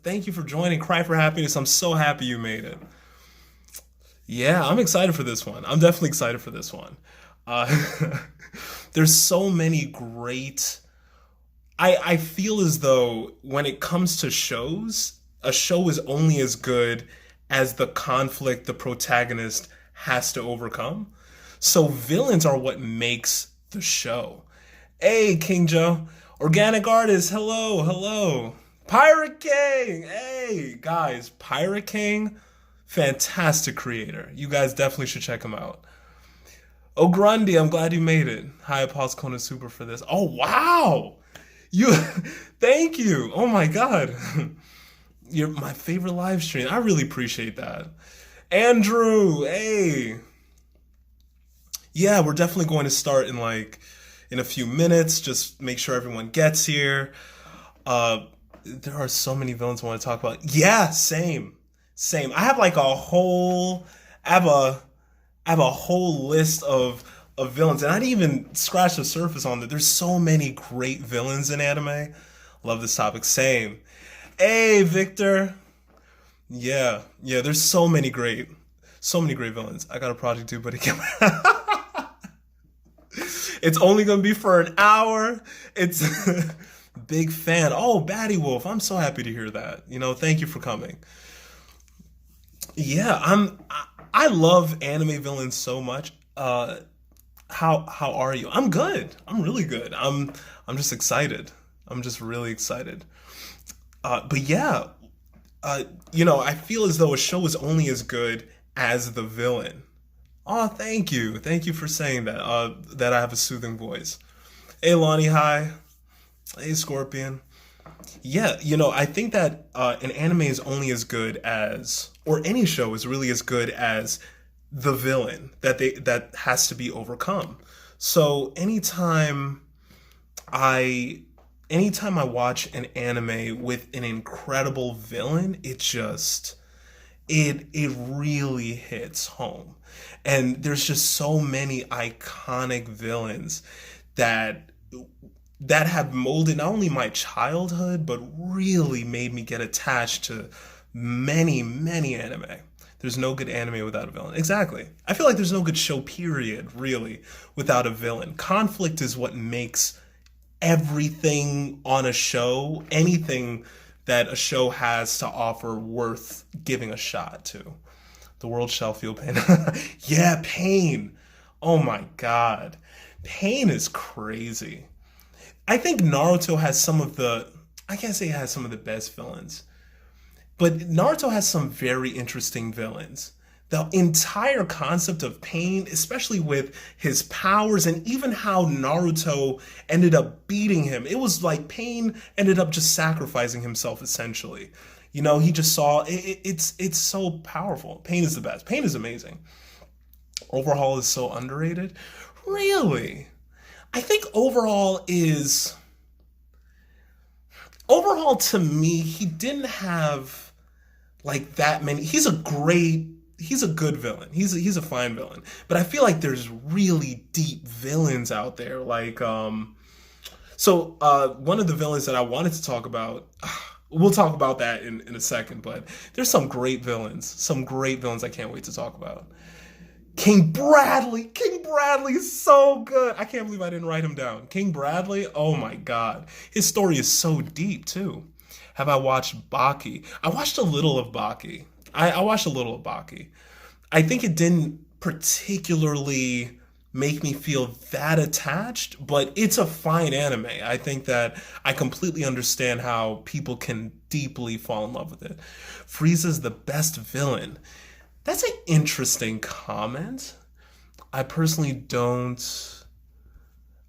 Thank you for joining Cry for Happiness. I'm so happy you made it. Yeah, I'm excited for this one. I'm definitely excited for this one. Uh, there's so many great. I feel as though when it comes to shows, a show is only as good as the conflict the protagonist has to overcome. So villains are what makes the show. Hey, King Joe. Organic artist, hello, hello. Pirate King! Hey, guys, Pirate King, fantastic creator. You guys definitely should check him out. Oh, Grundy, I'm glad you made it. Hi, Apostle Kona Super for this. Oh, wow! You, thank you. Oh my God. You're my favorite live stream. I really appreciate that. Andrew, hey. Yeah, we're definitely going to start in a few minutes. Just make sure everyone gets here. Uh, there are so many villains I want to talk about. Yeah, same, same. I have like a whole, I have a, I have a whole list of villains, and I didn't even scratch the surface on that. There's so many great villains in anime. Love this topic. Same. Hey, Victor. Yeah, yeah. There's so many great villains. I got a project due, but it can't. It's only gonna be for an hour. It's big fan. Oh, Batty Wolf. I'm so happy to hear that. Thank you for coming. Yeah, I love anime villains so much. How are you? I'm good. I'm really good. I'm just excited. I'm just really excited. But yeah, I feel as though a show is only as good as the villain. Oh, thank you. Thank you for saying that. That I have a soothing voice. Hey, Lonnie, hi. Hey, Scorpion. Yeah, I think that an anime is only as good as, or any show is really as good as the villain that has to be overcome. So I anytime I watch an anime with an incredible villain, it really hits home. And there's just so many iconic villains that that have molded not only my childhood but really made me get attached to many anime. There's no good anime without a villain. Exactly. I feel like there's no good show period really without a villain. Conflict is what makes everything on a show, anything that a show has to offer, worth giving a shot to. The world shall feel pain. Yeah, pain. Oh my God. Pain is crazy. I think Naruto has I can't say it has some of the best villains, but Naruto has some very interesting villains. The entire concept of pain, especially with his powers and even how Naruto ended up beating him, it was like pain ended up just sacrificing himself essentially. He just saw it's so powerful. Pain is the best. Pain is amazing. Overhaul is so underrated. Really? I think overhaul to me, he didn't have like that many. He's a good villain. He's a fine villain. But I feel like there's really deep villains out there. One of the villains that I wanted to talk about, we'll talk about that in a second, but there's some great villains. Some great villains I can't wait to talk about. King Bradley! King Bradley is so good! I can't believe I didn't write him down. King Bradley, oh my God. His story is so deep too. Have I watched Baki? I watched a little of Baki. I watched a little of Baki. I think it didn't particularly make me feel that attached, but it's a fine anime. I think that I completely understand how people can deeply fall in love with it. Frieza's the best villain. That's an interesting comment. I personally don't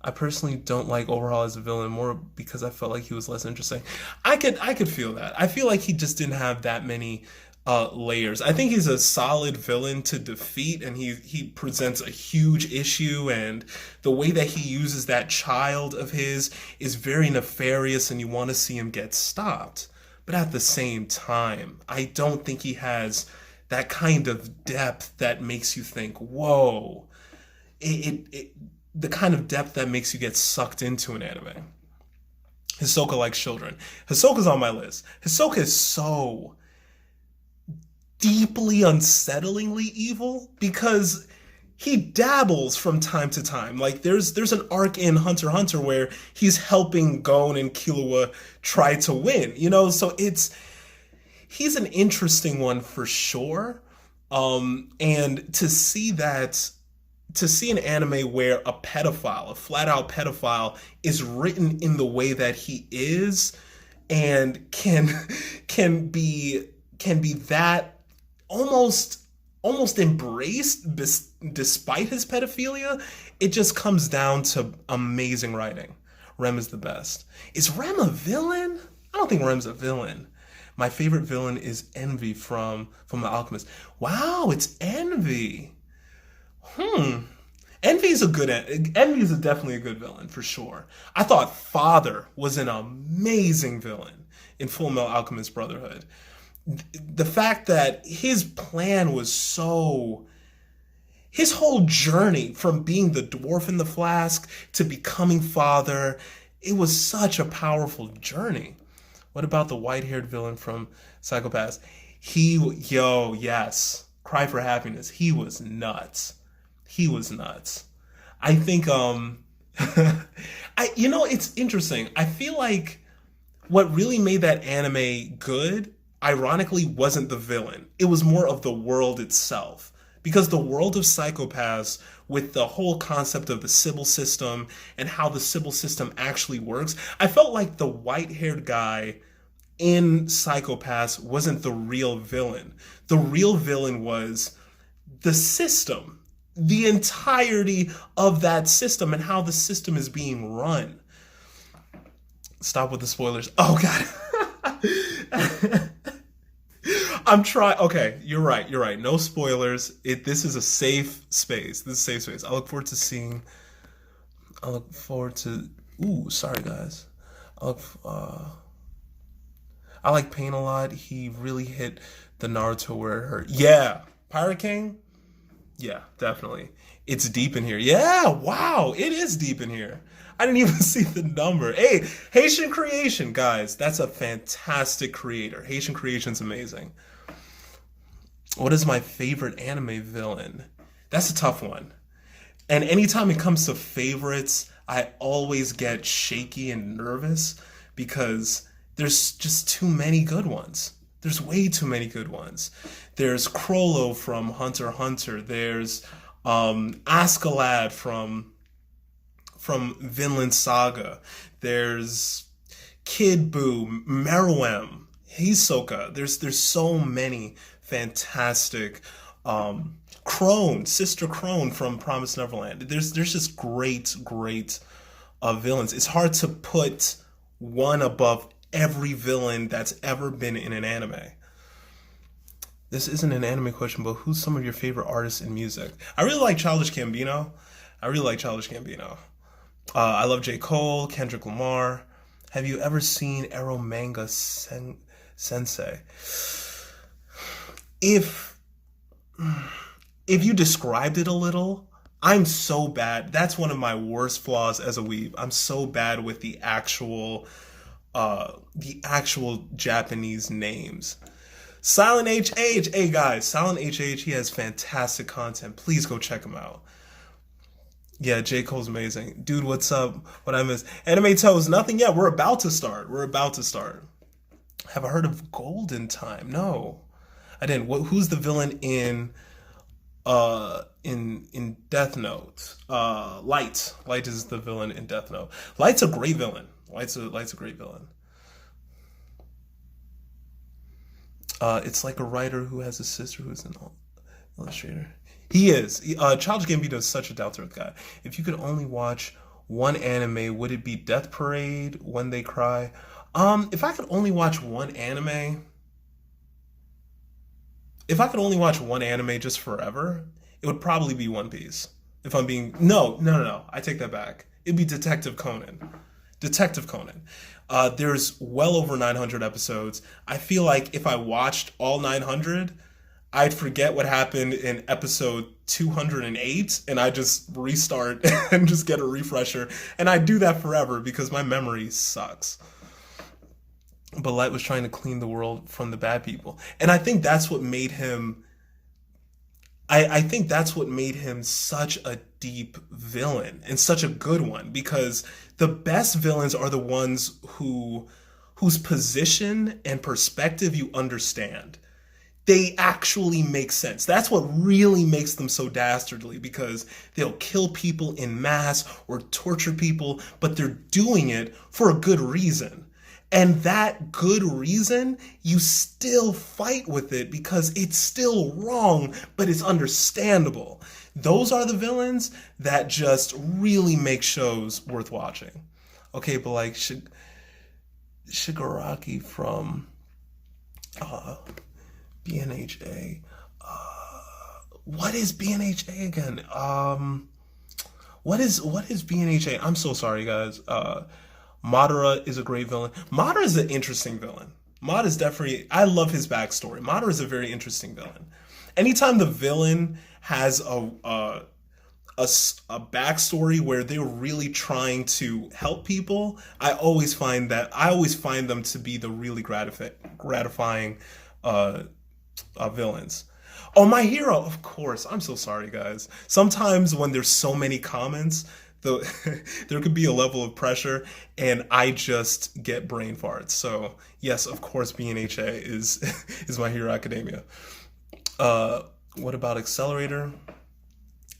I personally don't like Overhaul as a villain more because I felt like he was less interesting. I could feel that. I feel like he just didn't have that many layers. I think he's a solid villain to defeat, and he presents a huge issue, and the way that he uses that child of his is very nefarious, and you want to see him get stopped. But at the same time, I don't think he has that kind of depth that makes you think, whoa. The kind of depth that makes you get sucked into an anime. Hisoka likes children. Hisoka's on my list. Hisoka is so deeply unsettlingly evil because he dabbles from time to time. Like there's an arc in Hunter x Hunter where he's helping Gon and Killua try to win. So he's an interesting one for sure. And to see an anime where a pedophile, a flat out pedophile, is written in the way that he is and can be that almost embraced despite his pedophilia, it just comes down to amazing writing. Rem is the best. Is Rem a villain? I don't think Rem's a villain. My favorite villain is Envy from The Alchemist. Wow, it's Envy. Envy is definitely a good villain for sure. I thought Father was an amazing villain in Full Metal Alchemist Brotherhood. The fact that his plan was his whole journey from being the dwarf in the flask to becoming Father, it was such a powerful journey. What about the white-haired villain from Psycho-Pass? Yes, Cry for Happiness. He was nuts. I think it's interesting. I feel like what really made that anime good, ironically, wasn't the villain. It was more of the world itself. Because the world of Psycho-Pass, with the whole concept of the Sibyl system and how the Sibyl system actually works, I felt like the white-haired guy in Psycho-Pass wasn't the real villain. The real villain was the system, the entirety of that system and how the system is being run. Stop with the spoilers. Oh, God. I'm trying. Okay, you're right. No spoilers. This is a safe space. I look forward to. Ooh, sorry, guys. I like Pain a lot. He really hit the Naruto where it hurt. Yeah, Pirate King. Yeah, definitely. It's deep in here. Yeah, wow, it is deep in here. I didn't even see the number. Hey, Haitian Creation, guys. That's a fantastic creator. Haitian Creation's amazing. What is my favorite anime villain? That's a tough one. And anytime it comes to favorites, I always get shaky and nervous because there's just too many good ones. There's way too many good ones. There's Crollo from Hunter x Hunter. There's Askeladd from Vinland Saga. There's Kid Buu, Meruem, Hisoka. There's so many fantastic Sister Crone from Promised Neverland. There's just great villains. It's hard to put one above every villain that's ever been in an anime. This isn't an anime question, but who's some of your favorite artists in music? I really like Childish Gambino. I love J. Cole, Kendrick Lamar. Have you ever seen Arrow Manga Sensei? If you described it a little, I'm so bad. That's one of my worst flaws as a weeb. I'm so bad with the actual Japanese names. Silent HH. Hey guys, Silent HH, he has fantastic content. Please go check him out. Yeah, J. Cole's amazing. Dude, what's up? What I miss? Anime Toes, nothing yet. We're about to start. Have I heard of Golden Time? No. I didn't. Who's the villain in Death Note? Light. Light is the villain in Death Note. Light's a great villain. Light's a great villain. It's like a writer who has a sister who's an illustrator. He is. Childish Gambino is such a down-to-earth guy. If you could only watch one anime, would it be Death Parade, When They Cry? If I could only watch one anime just forever, it would probably be One Piece. If I'm being... No. I take that back. It'd be Detective Conan. There's well over 900 episodes. I feel like if I watched all 900, I'd forget what happened in episode 208 and I just restart and just get a refresher. And I do that forever because my memory sucks. But Light was trying to clean the world from the bad people. And I think that's what made him I think that's what made him such a deep villain and such a good one because the best villains are the ones whose position and perspective you understand. They actually make sense. That's what really makes them so dastardly because they'll kill people in mass or torture people, but they're doing it for a good reason. And that good reason, you still fight with it because it's still wrong, but it's understandable. Those are the villains that just really make shows worth watching. Okay, but like Shigaraki from uh, BNHA. What is BNHA again? What is BNHA? I'm so sorry, guys. Madara is a great villain. Madara is an interesting villain. Madara is definitely. I love his backstory. Madara is a very interesting villain. Anytime the villain has a backstory where they're really trying to help people, I always find them to be the really gratifying uh, villains. Oh, My Hero, of course. I'm so sorry, guys. Sometimes when there's so many comments, the there could be a level of pressure, and I just get brain farts. So yes, of course, BNHA is is My Hero Academia. Uh, what about Accelerator?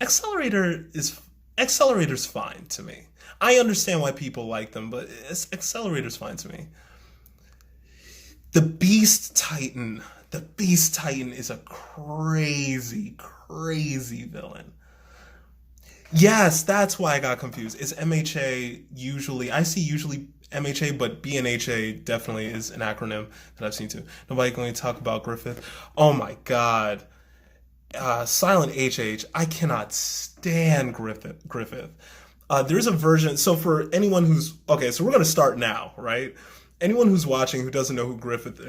Accelerator is Accelerator's fine to me. I understand why people like them, but Accelerator's fine to me. The Beast Titan. The Beast Titan is a crazy, crazy villain. Yes, that's why I got confused. Is MHA usually, I see usually MHA, but BNHA definitely is an acronym that I've seen too. Nobody going to talk about Griffith. Oh my God. Silent HH. I cannot stand Griffith. There's a version. So for anyone who's okay, so we're gonna start now, right? Anyone who's watching who doesn't know who Griffith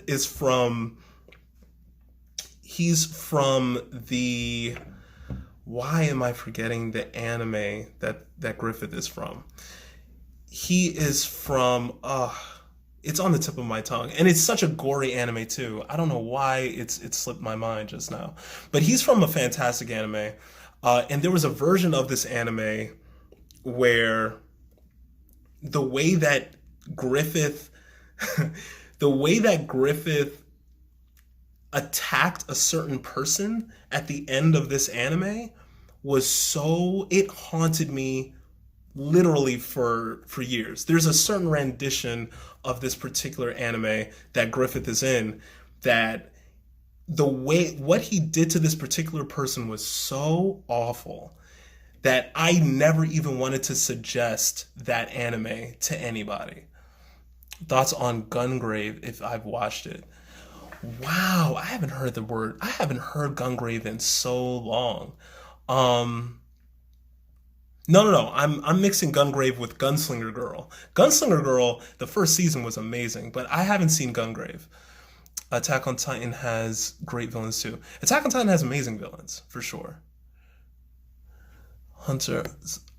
is from. He's from the. Why am I forgetting the anime that Griffith is from? He is from. It's on the tip of my tongue, and it's such a gory anime too. I don't know why it slipped my mind just now, but he's from a fantastic anime, and there was a version of this anime where the way that Griffith, the way that Griffith attacked a certain person at the end of this anime was so it haunted me literally for years. There's a certain rendition of this particular anime that Griffith is in that the way what he did to this particular person was so awful that I never even wanted to suggest that anime to anybody. Thoughts on Gungrave if I've watched it. Wow, I haven't heard Gungrave in so long. Um no. I'm mixing Gungrave with Gunslinger Girl. Gunslinger Girl, the first season was amazing, but I haven't seen Gungrave. Attack on Titan has great villains too. Attack on Titan has amazing villains, for sure. Hunter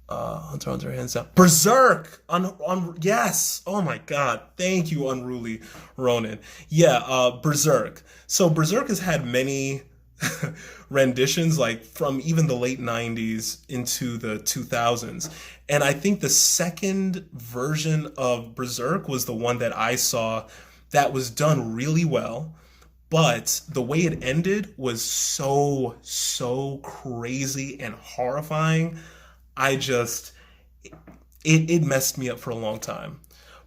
Hunter, hands down. Berserk on yes. Oh my God. Thank you, Unruly Ronin. Yeah, Berserk. So Berserk has had many renditions, like from even the late 90s into the 2000s. And I think the second version of Berserk was the one that I saw that was done really well. But the way it ended was so crazy and horrifying. I just, it messed me up for a long time.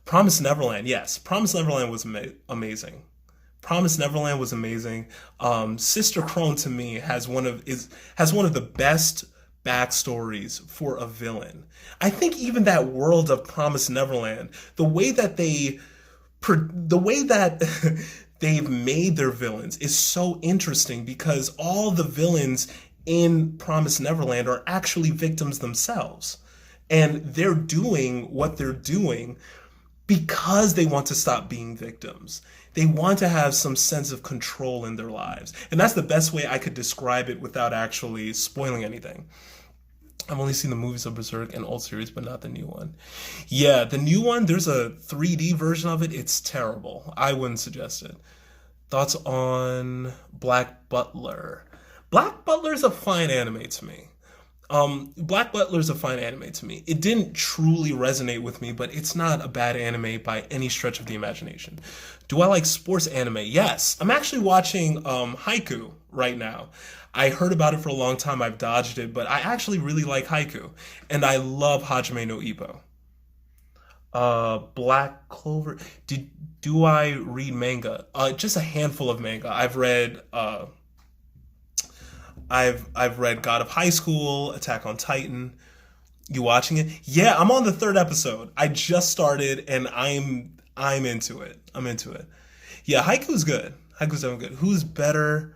Promise Neverland, yes. Promise Neverland was amazing. Promise Neverland was amazing. Sister Crone to me has one of the best backstories for a villain. I think even that world of Promise Neverland, the way that they've made their villains is so interesting because all the villains in Promise Neverland are actually victims themselves. And they're doing what they're doing because they want to stop being victims. they want to have some sense of control in their lives. And that's the best way I could describe it without actually spoiling anything. I've only seen the movies of Berserk and old series, but not the new one. Yeah, the new one, there's a 3D version of it. It's terrible. I wouldn't suggest it. Thoughts on Black Butler? Black Butler is a fine anime to me. Black Butler is a fine anime to me. It didn't truly resonate with me, but it's not a bad anime by any stretch of the imagination. Do I like sports anime? Yes. I'm actually watching Haiku right now. I heard about it for a long time. I've dodged it, but I actually really like Haiku, and I love Hajime no Ippo. Black Clover. Do I read manga? Just a handful of manga. I've read God of High School, Attack on Titan. You watching it? Yeah, I'm on the third episode. I just started and I'm into it. I'm into it. Yeah, Haiku's good. Haiku's definitely good. Who's better,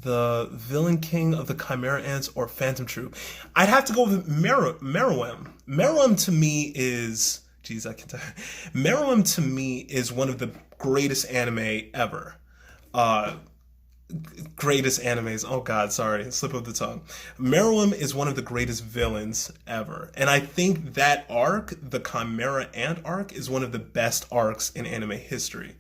the Villain King of the Chimera Ants or Phantom Troop? I'd have to go with Meruem. Meruem to me is, geez, I can tell. Meruem to me is one of the greatest anime ever. Greatest animes. Oh God, sorry, slip of the tongue. Meruem is one of the greatest villains ever, and I think that arc, the Chimera Ant arc, is one of the best arcs in anime history.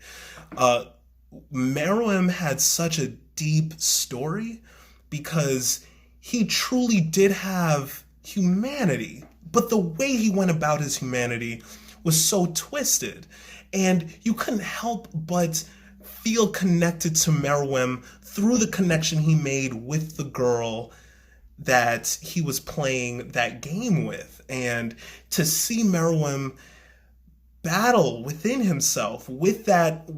Meruem had such a deep story because he truly did have humanity, but the way he went about his humanity was so twisted, and you couldn't help but feel connected to Meruem through the connection he made with the girl that he was playing that game with. And to see Meruem battle within himself with that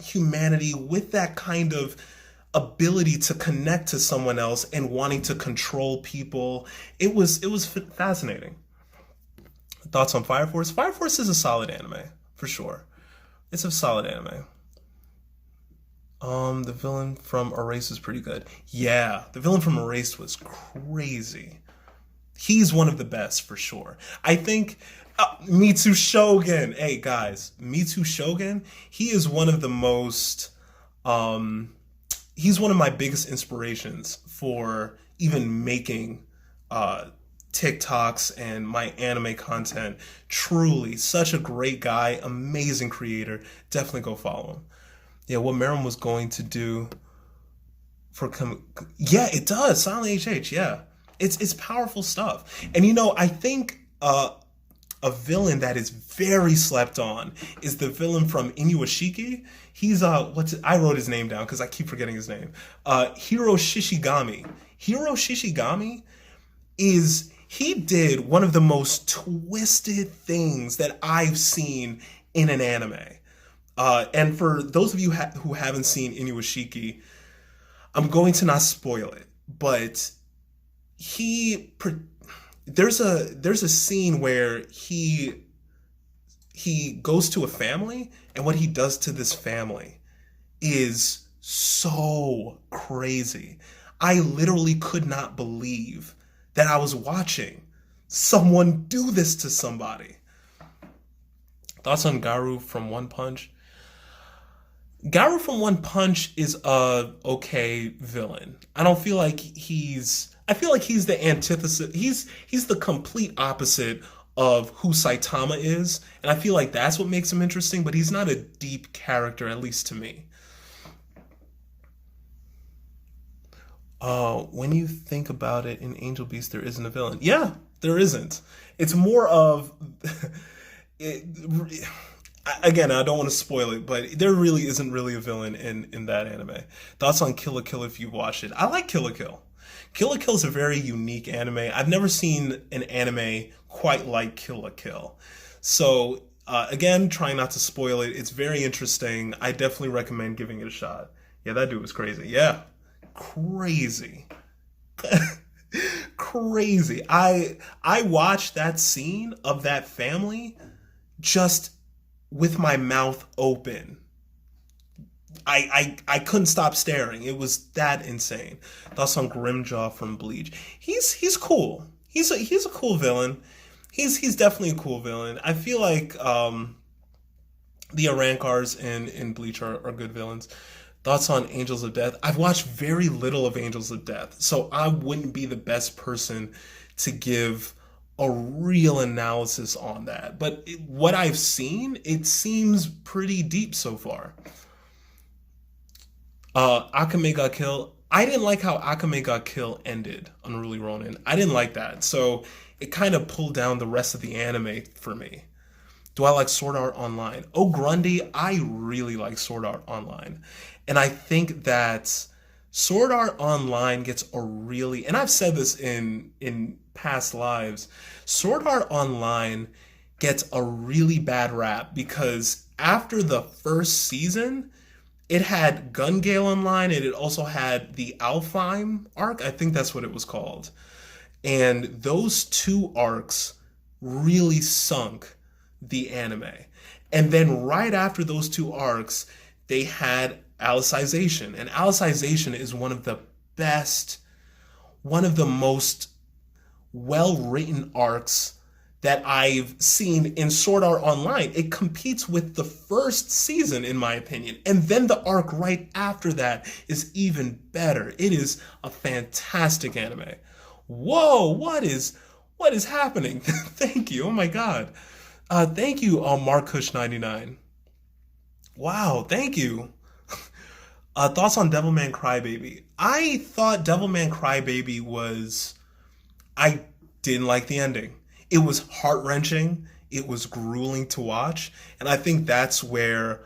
humanity, with that kind of ability to connect to someone else and wanting to control people, it was fascinating. Thoughts on Fire Force? Fire Force is a solid anime, for sure. It's a solid anime. The villain from Erased was pretty good. Yeah, the villain from Erased was crazy. He's one of the best for sure. I think Mitsu Shogun. Hey guys, Mitsu Shogun. He is one of the most. He's one of my biggest inspirations for even making TikToks and my anime content. Truly, such a great guy, amazing creator. Definitely go follow him. Yeah, what Meruem was going to do for yeah, it does. Silent HH, yeah. It's powerful stuff. And I think a villain that is very slept on is the villain from Inuashiki. He's I wrote his name down because I keep forgetting his name. Hiro Shishigami. Hiro Shishigami he did one of the most twisted things that I've seen in an anime. And for those of you who haven't seen Inuashiki, I'm going to not spoil it, but there's a scene where he goes to a family, and what he does to this family is so crazy. I literally could not believe that I was watching someone do this to somebody. Thoughts on Garu from One Punch? Garu from One Punch is a okay villain. I feel like he's the antithesis. He's the complete opposite of who Saitama is, and I feel like that's what makes him interesting, but he's not a deep character, at least to me. When you think about it, in Angel Beast there isn't a villain. Yeah, there isn't. It's more of again, I don't want to spoil it, but there really isn't really a villain in that anime. Thoughts on Kill la Kill if you watched it? I like Kill la Kill. Kill la Kill is a very unique anime. I've never seen an anime quite like Kill la Kill. So, again, trying not to spoil it. It's very interesting. I definitely recommend giving it a shot. Yeah, that dude was crazy. Yeah. Crazy. Crazy. I watched that scene of that family just with my mouth open. I couldn't stop staring. It was that insane. Thoughts on Grimjaw from Bleach? He's cool. He's a cool villain. He's definitely a cool villain. I feel like The Arankars in Bleach are good villains. Thoughts on Angels of Death? I've watched very little of Angels of Death, so I wouldn't be the best person to give a real analysis on that. But what I've seen, it seems pretty deep so far. Akame got killed. I didn't like how Akame got killed ended on Ruly Ronin. I didn't like that. So it kind of pulled down the rest of the anime for me. Do I like Sword Art Online? Oh, Grundy, I really like Sword Art Online. And I think that Sword Art Online gets a really, and I've said this in past lives, Sword Art Online gets a really bad rap because after the first season, it had Gun Gale Online and it also had the Alfheim arc. I think that's what it was called. And those two arcs really sunk the anime. And then right after those two arcs, they had Alicization. And Alicization is one of the best, one of the most well written arcs that I've seen in Sword Art Online. It competes with the first season, in my opinion. And then the arc right after that is even better. It is a fantastic anime. Whoa, what is happening? Thank you. Oh my god. Thank you, Markush99. Wow, thank you. Thoughts on Devilman Crybaby? I thought Devilman Crybaby was. I didn't like the ending. It was heart wrenching. It was grueling to watch, and I think that's why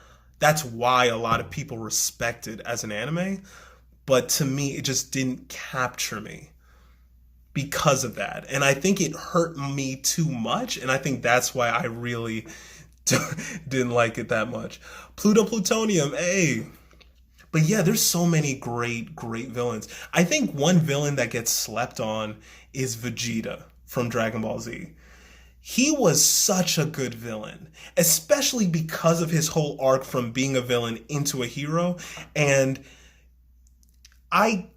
a lot of people respect it as an anime. But to me, it just didn't capture me because of that, and I think it hurt me too much, and I think that's why I really didn't like it that much. Pluto Plutonium, hey. But yeah, there's so many great villains. I think one villain that gets slept on is Vegeta from Dragon Ball Z. He was such a good villain, especially because of his whole arc from being a villain into a hero. And I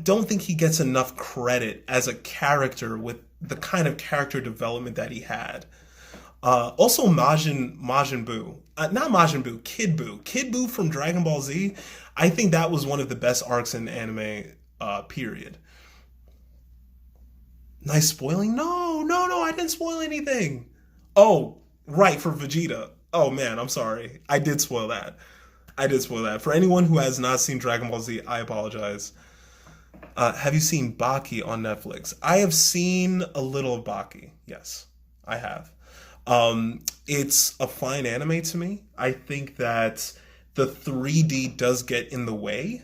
don't think he gets enough credit as a character with the kind of character development that he had. Also Majin Buu. Not Majin Buu, Kid Buu. Kid Buu from Dragon Ball Z. I think that was one of the best arcs in anime, period. Nice spoiling? No, I didn't spoil anything. Oh, right, for Vegeta. Oh man, I'm sorry. I did spoil that. I did spoil that. For anyone who has not seen Dragon Ball Z, I apologize. Have you seen Baki on Netflix? I have seen a little of Baki. Yes, I have. It's a fine anime to me. I think that the 3D does get in the way.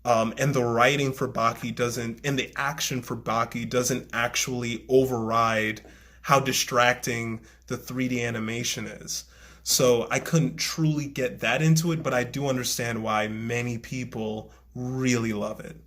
And the writing for Baki doesn't, and the action for Baki doesn't actually override how distracting the 3D animation is. So I couldn't truly get that into it, but I do understand why many people really love it.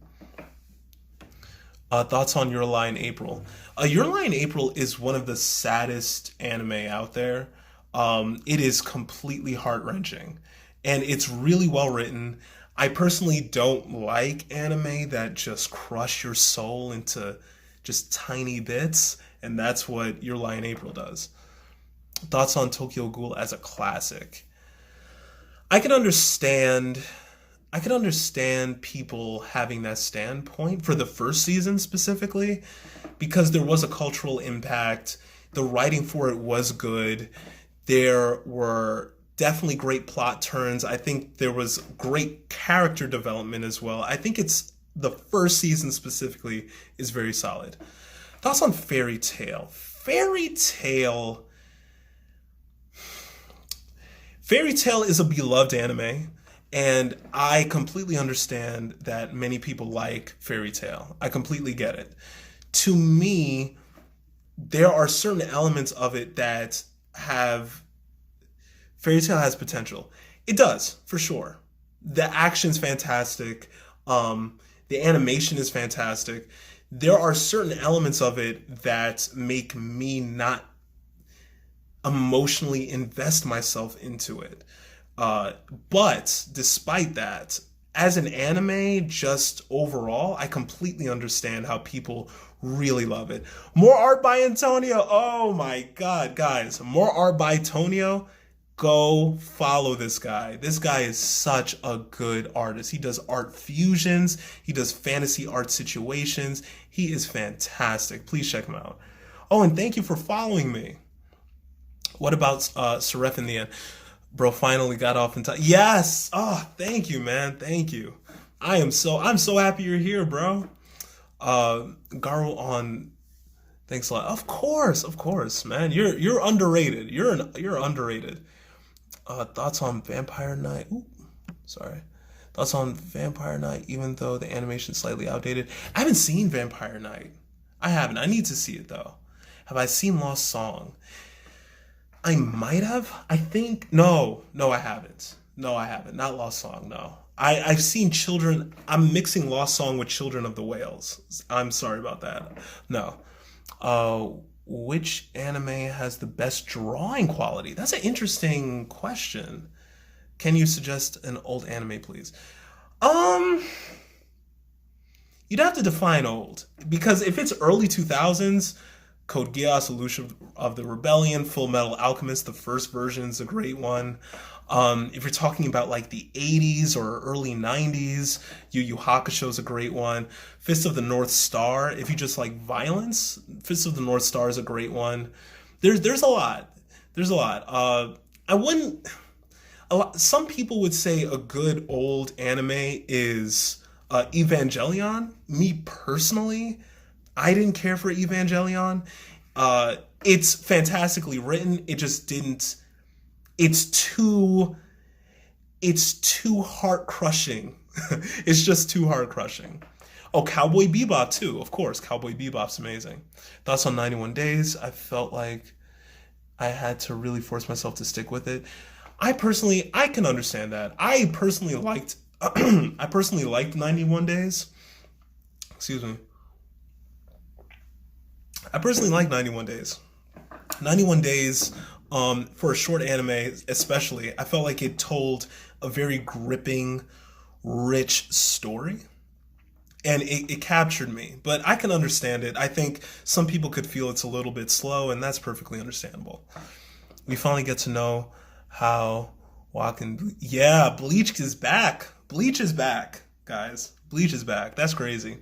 Thoughts on Your Lie in April? Your Lie in April is one of the saddest anime out there. It is completely heart-wrenching, and it's really well written. I personally don't like anime that just crush your soul into just tiny bits, and that's what Your Lie in April does. Thoughts on Tokyo Ghoul as a classic? I can understand I can understand people having that standpoint for the first season specifically because there was a cultural impact. The writing for it was good. There were definitely great plot turns. I think there was great character development as well. I think it's the first season specifically is very solid. Thoughts on Fairy Tail? Fairy Tail is a beloved anime, and I completely understand that many people like Fairy Tail. I completely get it. To me, there are certain elements of it that have Fairy Tail has potential. It does, for sure. The action's fantastic. The animation is fantastic. There are certain elements of it that make me not emotionally invest myself into it. But despite that, as an anime, just overall, I completely understand how people really love it. More art by Antonio. Oh my God, guys. More art by Antonio. Go follow this guy. This guy is such a good artist. He does art fusions. He does fantasy art situations. He is fantastic. Please check him out. Oh, and thank you for following me. What about Seraph in the end? Bro, finally got off in time. Yes. Oh, thank you, man. Thank you. I'm so happy you're here, bro. Garo on. Thanks a lot. Of course, man. You're underrated. You're underrated. Thoughts on Vampire Knight? Ooh, sorry. Thoughts on Vampire Knight, even though the animation's slightly outdated. I haven't seen Vampire Knight. I haven't. I need to see it though. Have I seen Lost Song? I might have. I think no, I haven't. No, I haven't. Not Lost Song. No. I've seen Children. I'm mixing Lost Song with Children of the Whales. I'm sorry about that. No. Which anime has the best drawing quality? That's an interesting question. Can you suggest an old anime, please? You'd have to define old, because if it's early 2000s, Code Geass, Illusion of the Rebellion, Full Metal Alchemist, the first version is a great one. If you're talking about like the 80s or early 90s, Yu Yu Hakusho is a great one. Fist of the North Star, if you just like violence, Fist of the North Star is a great one. There's a lot. There's a lot. I wouldn't. Some people would say a good old anime is Evangelion. Me personally, I didn't care for Evangelion. It's fantastically written. It just didn't. It's too heart crushing. It's just too heart crushing. Oh, Cowboy Bebop too, of course. Cowboy Bebop's amazing. Thoughts on 91 Days? I felt like I had to really force myself to stick with it. I can understand that. I personally liked 91 Days. Excuse me. I personally like 91 Days. 91 Days, for a short anime especially, I felt like it told a very gripping, rich story. And it captured me. But I can understand it. I think some people could feel it's a little bit slow, and that's perfectly understandable. We finally get to know how walking. Yeah, Bleach is back. Bleach is back, guys. Bleach is back. That's crazy.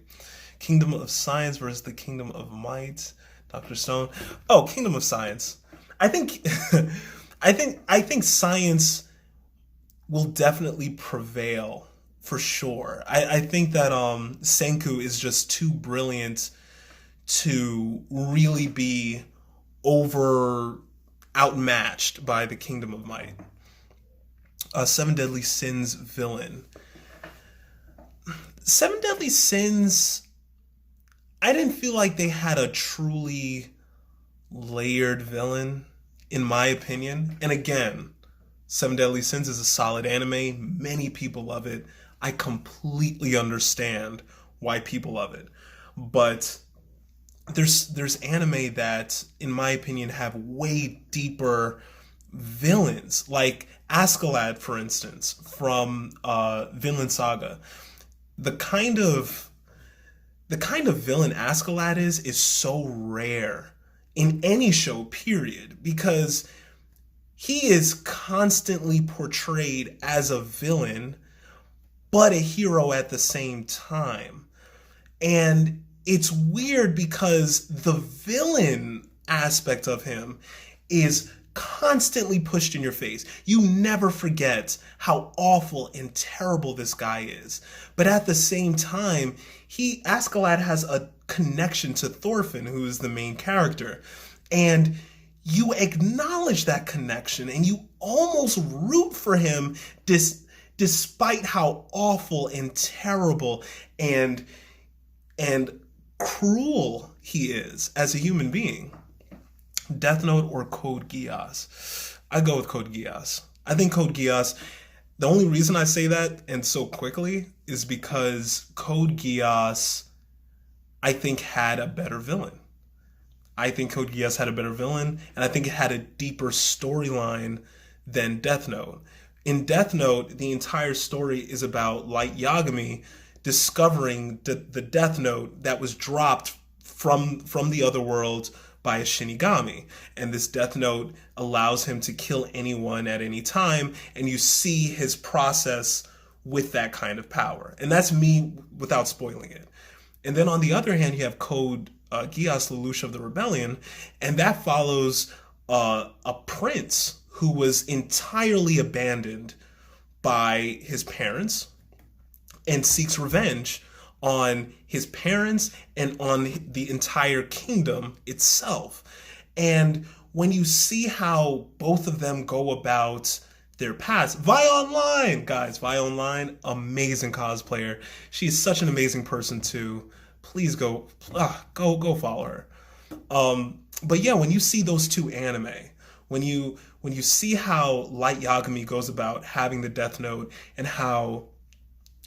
Kingdom of Science versus the Kingdom of Might. Dr. Stone. Oh, Kingdom of Science. I think I think science will definitely prevail for sure. I think that Senku is just too brilliant to really be outmatched by the Kingdom of Might. Seven Deadly Sins villain. Seven Deadly Sins, I didn't feel like they had a truly layered villain, in my opinion. And again, Seven Deadly Sins is a solid anime. Many people love it. I completely understand why people love it. But there's anime that, in my opinion, have way deeper villains, like Askeladd, for instance, from Vinland Saga. The kind of villain Askeladd is so rare in any show, period, because he is constantly portrayed as a villain, but a hero at the same time. And it's weird because the villain aspect of him is constantly pushed in your face. You never forget how awful and terrible this guy is. But at the same time, Askeladd has a connection to Thorfinn, who is the main character. And you acknowledge that connection and you almost root for him despite how awful and terrible and cruel he is as a human being. Death Note or Code Geass? I go with Code Geass. I think Code Geass, the only reason I say that and so quickly is because Code Geass, I think, had a better villain. I think Code Geass had a better villain, and I think it had a deeper storyline than Death Note. In Death Note, the entire story is about Light Yagami discovering the Death Note that was dropped from the other world by a Shinigami. And this Death Note allows him to kill anyone at any time, and you see his process with that kind of power. And that's me without spoiling it. And then on the other hand, you have Code Geass, Lelouch of the Rebellion, and that follows a prince who was entirely abandoned by his parents and seeks revenge on his parents and on the entire kingdom itself. And when you see how both of them go about their paths, Vi Online, guys, Vi Online, amazing cosplayer. She's such an amazing person too. Please go follow her. But yeah, when you see those two anime, when you see how Light Yagami goes about having the Death Note and how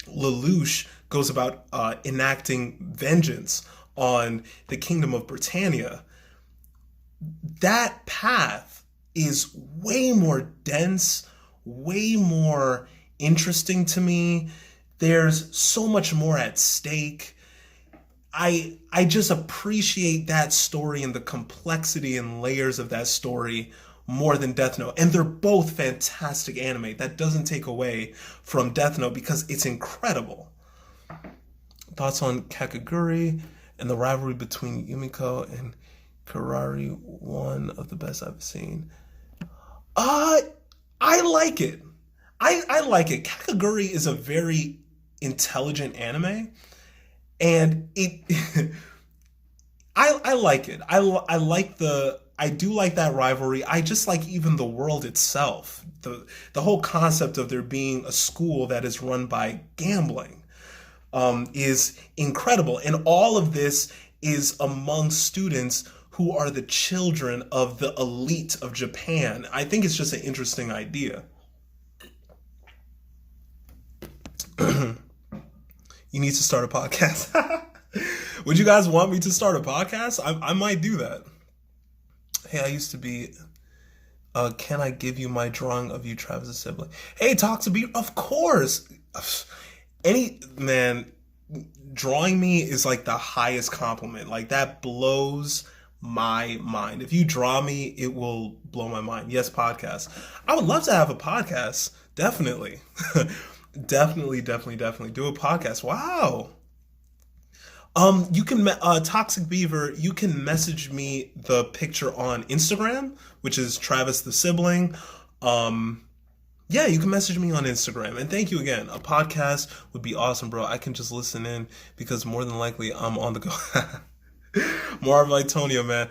Lelouch goes about enacting vengeance on the Kingdom of Britannia, that path is way more dense, way more interesting to me. There's so much more at stake. I just appreciate that story and the complexity and layers of that story more than Death Note. And they're both fantastic anime. That doesn't take away from Death Note because it's incredible. Thoughts on Kakaguri and the rivalry between Yumiko and Karari, one of the best I've seen. I like it. I like it. Kakaguri is a very intelligent anime, and it I like it. I do like that rivalry. I just like even the world itself. The whole concept of there being a school that is run by gambling is incredible. And all of this is among students who are the children of the elite of Japan. I think it's just an interesting idea. You need to start a podcast. Would you guys want me to start a podcast? I might do that. Hey, I used to be, can I give you my drawing of you, Travisthesibling? Hey, Toxic Beat, of course. Drawing me is like the highest compliment. Like, that blows my mind. If you draw me, it will blow my mind. Yes, podcast. I would love to have a podcast. Definitely. Definitely do a podcast. Wow. You can, Toxic Beaver, you can message me the picture on Instagram, which is Travisthesibling. Yeah, you can message me on Instagram. And thank you again. A podcast would be awesome, bro. I can just listen in because more than likely I'm on the go. More of Itonia, man.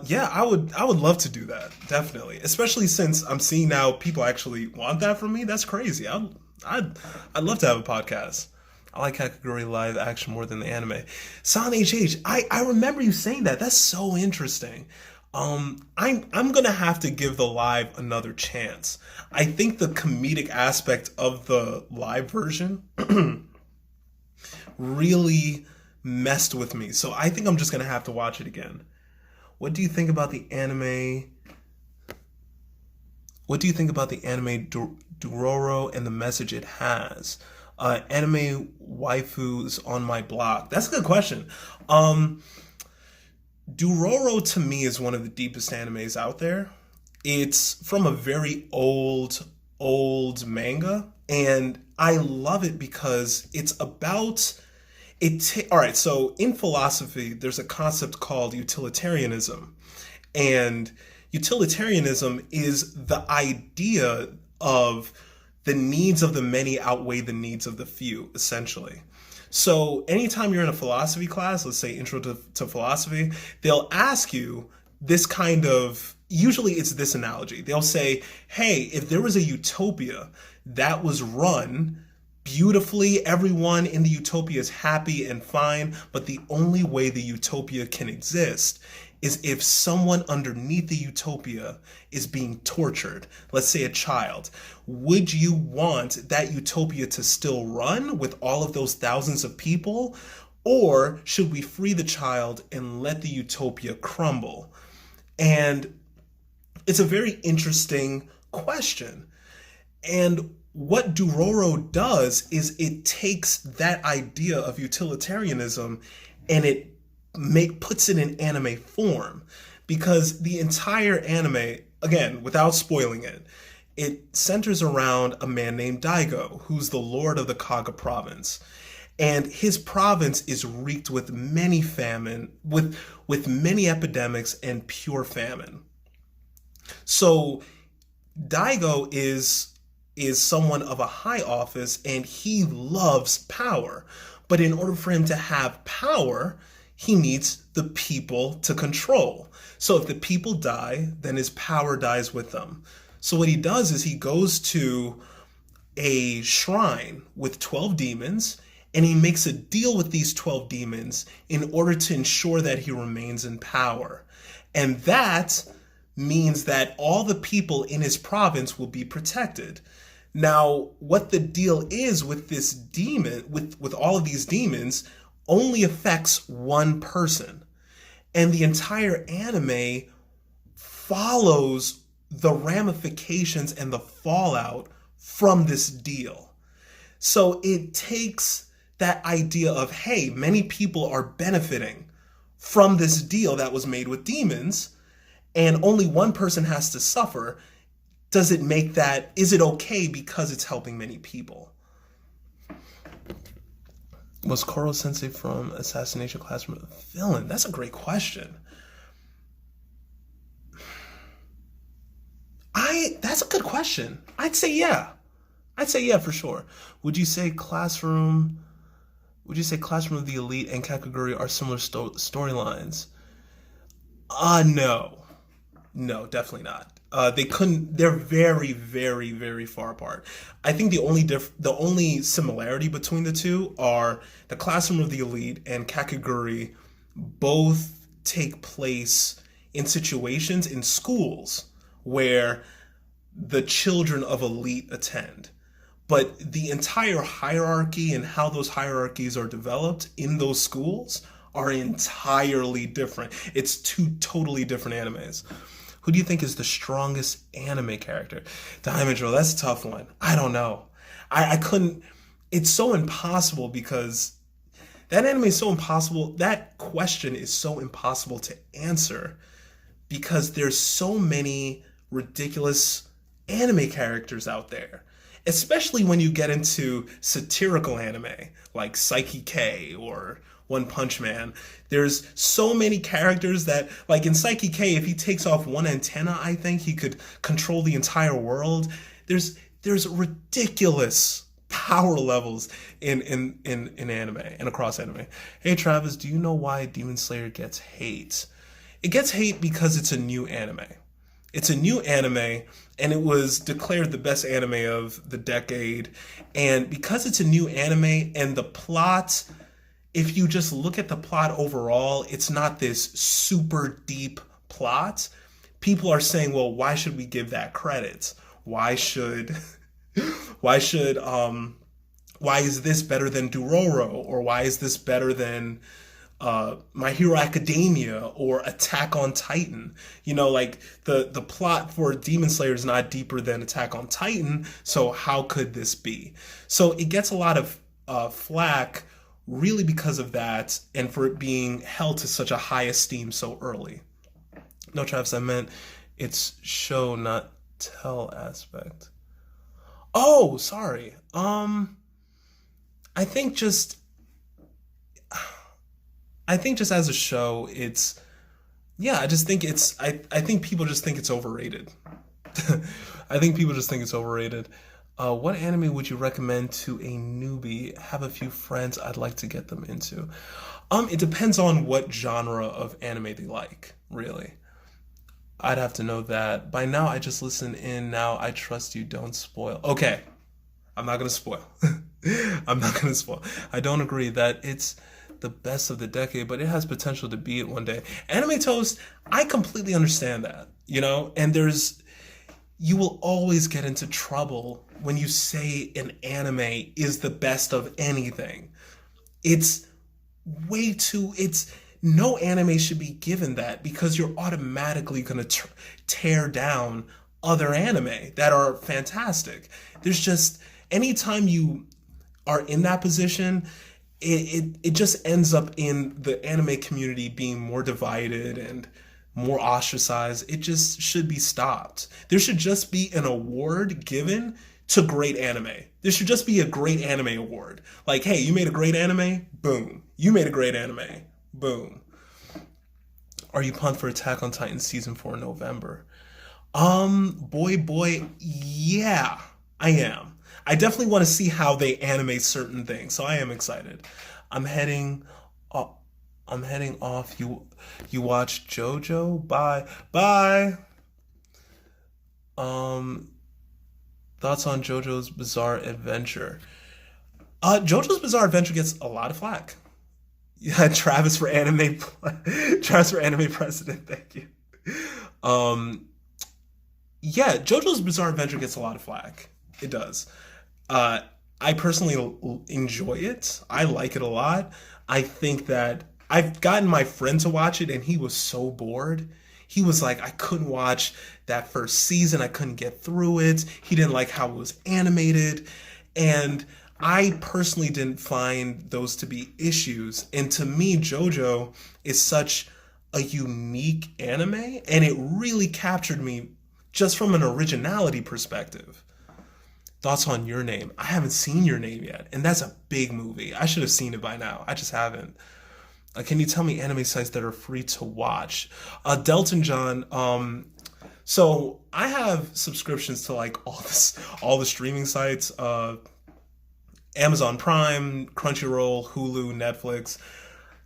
Yeah, I would love to do that. Definitely. Especially since I'm seeing now people actually want that from me. That's crazy. I'd love to have a podcast. I like Kakaguri live action more than the anime. San HH, I remember you saying that. That's so interesting. I'm gonna have to give the live another chance. I think the comedic aspect of the live version really messed with me. So I think I'm just gonna have to watch it again. What do you think about the anime? What do you think about the anime Dororo and the message it has? Anime waifus on my blog. That's a good question. Dororo to me is one of the deepest animes out there. It's from a very old manga, and I love it because it's about it. All right, so in philosophy, there's a concept called utilitarianism, and utilitarianism is the idea of the needs of the many outweigh the needs of the few, essentially. So anytime you're in a philosophy class, let's say intro to philosophy, they'll ask you this kind of, usually it's this analogy. They'll say, hey, if there was a utopia that was run beautifully, everyone in the utopia is happy and fine, but the only way the utopia can exist is if someone underneath the utopia is being tortured, let's say a child. Would you want that utopia to still run with all of those thousands of people? Or should we free the child and let the utopia crumble? And it's a very interesting question. And what Dororo does is it takes that idea of utilitarianism and it puts it in anime form. because the entire anime, again, without spoiling it, it centers around a man named Daigo, who's the lord of the Kaga province. And his province is wreaked with many famine, with many epidemics and pure famine. So Daigo is someone of a high office and he loves power. But in order for him to have power, he needs the people to control. So if the people die, then his power dies with them. So what he does is he goes to a shrine with 12 demons and he makes a deal with these 12 demons in order to ensure that he remains in power. And that means that all the people in his province will be protected. Now, what the deal is with this demon, with all of these demons, only affects one person. And the entire anime follows the ramifications and the fallout from this deal. So it takes that idea of, hey, many people are benefiting from this deal that was made with demons, and only one person has to suffer. Is it okay because it's helping many people? Was Koro Sensei from Assassination Classroom a villain? That's a great question. That's a good question. I'd say yeah. For sure. Would you say Classroom of the Elite and Kakaguri are similar storylines? No. No, definitely not. They're very, very, very far apart. I think the only similarity between the two are the Classroom of the Elite and Kakaguri both take place in situations in schools where the children of elite attend. But the entire hierarchy and how those hierarchies are developed in those schools are entirely different. It's two totally different animes. Who do you think is the strongest anime character? Diamond Drill, that's a tough one. I don't know. I couldn't. It's so impossible because that anime is so impossible. That question is so impossible to answer because there's so many ridiculous anime characters out there. Especially when you get into satirical anime like Psyche K or One Punch Man. There's so many characters that, like in Psyche K, if he takes off one antenna, I think he could control the entire world. There's ridiculous power levels in anime and across anime. Hey Travis, do you know why Demon Slayer gets hate? It gets hate because it's a new anime. It's a new anime, and it was declared the best anime of the decade. And because it's a new anime and the plot, if you just look at the plot overall, it's not this super deep plot. People are saying, well, why should we give that credit? Why is this better than Dororo? Or why is this better than My Hero Academia or Attack on Titan? You know, like the plot for Demon Slayer is not deeper than Attack on Titan, so how could this be? So it gets a lot of flack really because of that and for it being held to such a high esteem so early. No, Travis, I meant it's show not tell aspect. Oh, sorry. I think just as a show, it's, yeah, I just think it's, I think people just think it's overrated. I think people just think it's overrated. What anime would you recommend to a newbie? Have a few friends I'd like to get them into. It depends on what genre of anime they like, really. I'd have to know that. By now, I just listen in. Now, I trust you. Don't spoil. Okay. I'm not going to spoil. I'm not going to spoil. I don't agree that it's the best of the decade, but it has potential to be it one day. Anime Toast, I completely understand that, you know? And you will always get into trouble when you say an anime is the best of anything. No anime should be given that because you're automatically going to tear down other anime that are fantastic. There's just, anytime you are in that position, it just ends up in the anime community being more divided and more ostracized. It just should be stopped. There should just be an award given to great anime. There should just be a great anime award. Like, hey, you made a great anime? Boom. You made a great anime. Boom. Are you pumped for Attack on Titan season 4 in November? Boy, yeah, I am. I definitely want to see how they animate certain things, so I am excited. I'm heading, uh, I'm heading off. You watch JoJo? Bye. Um, Thoughts on JoJo's Bizarre Adventure? JoJo's Bizarre Adventure gets a lot of flack. Yeah, Travis for anime president. Thank you. Um, yeah, JoJo's Bizarre Adventure gets a lot of flack. It does. Uh, I personally enjoy it. I like it a lot. I think that I've gotten my friend to watch it, and he was so bored. He was like, I couldn't watch that first season. I couldn't get through it. He didn't like how it was animated. And I personally didn't find those to be issues. And to me, JoJo is such a unique anime, and it really captured me just from an originality perspective. Thoughts on Your Name? I haven't seen Your Name yet, and that's a big movie. I should have seen it by now. I just haven't. Can you tell me anime sites that are free to watch? Delton John. So I have subscriptions to like all the streaming sites. Amazon Prime, Crunchyroll, Hulu, Netflix.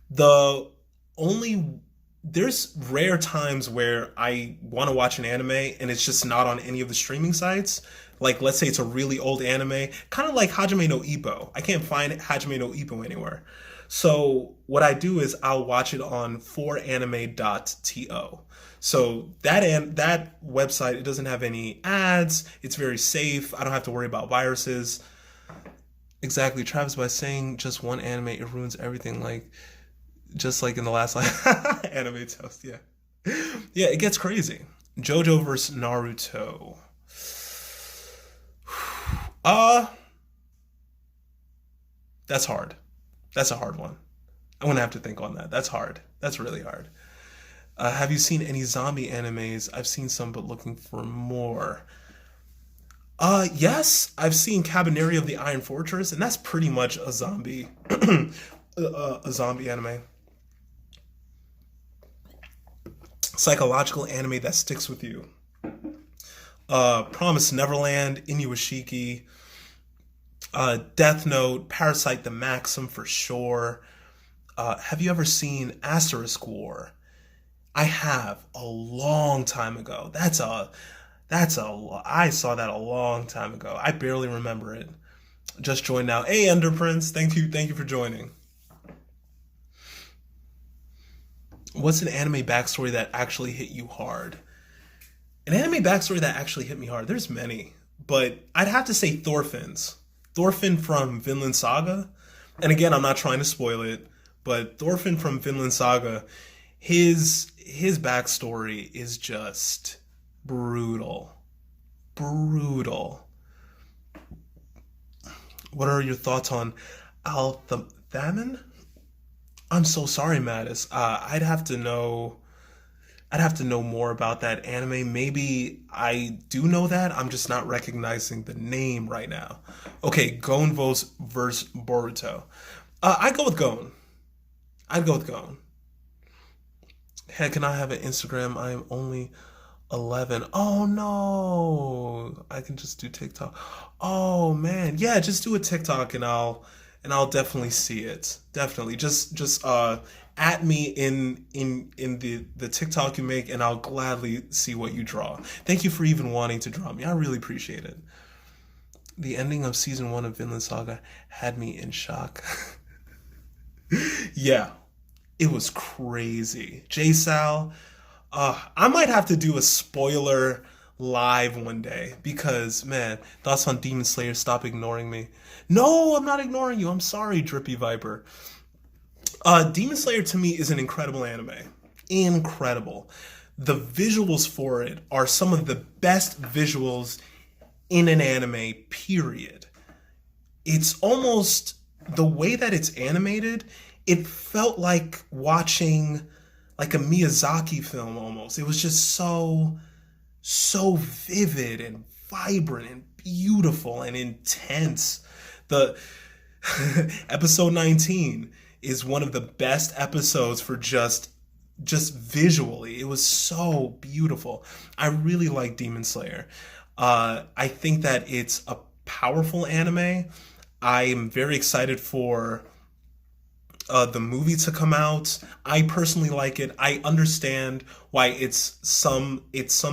The only There's rare times where I want to watch an anime and it's just not on any of the streaming sites. Like, let's say it's a really old anime, kind of like Hajime no Ippo. I can't find Hajime no Ippo anywhere. So what I do is I'll watch it on 4anime.to. So that website, it doesn't have any ads. It's very safe. I don't have to worry about viruses. Exactly, Travis. By saying just one anime, it ruins everything. Like, just like in the last anime toast. Yeah, yeah, it gets crazy. JoJo versus Naruto. That's hard. That's a hard one. I'm gonna have to think on that. That's hard. That's really hard. Have you seen any zombie animes? I've seen some, but looking for more. Yes, I've seen Cabaneri of the Iron Fortress, and that's pretty much a zombie, a zombie anime. Psychological anime that sticks with you. Promise Neverland, Inuashiki, Death Note, Parasite the Maxim for sure. Have you ever seen Asterisk War? I have a long time ago. I saw that a long time ago. I barely remember it. Just joined now. Hey, Ender Prince, thank you for joining. What's an anime backstory that actually hit you hard? An anime backstory that actually hit me hard. There's many, but I'd have to say Thorfinn's. Thorfinn from Vinland Saga. And again, I'm not trying to spoil it, but Thorfinn from Vinland Saga, his backstory is just brutal. Brutal. What are your thoughts on Althamen? I'm so sorry, Mattis. I'd have to know. I'd have to know more about that anime. Maybe I do know that. I'm just not recognizing the name right now. Okay, Gon versus Boruto. I'd go with Gon. I'd go with Gon. Heck, can I have an Instagram? I'm only 11. Oh no. I can just do TikTok. Oh man. Yeah, just do a TikTok and I'll definitely see it. Definitely. Just at me in the TikTok you make, and I'll gladly see what you draw. Thank you for even wanting to draw me. I really appreciate it. The ending of season 1 of Vinland Saga had me in shock. Yeah, it was crazy. J-Sal, I might have to do a spoiler live one day because, man, thoughts on Demon Slayer, stop ignoring me. No, I'm not ignoring you. I'm sorry, Drippy Viper. Demon Slayer to me is an incredible anime. Incredible. The visuals for it are some of the best visuals in an anime, period. It's almost the way that it's animated, it felt like watching like a Miyazaki film almost. It was just so vivid and vibrant and beautiful and intense. The episode 19 is one of the best episodes for just visually. It was so beautiful. I really like Demon Slayer. I think that it's a powerful anime. I am very excited for the movie to come out. I personally like it. I understand why it's some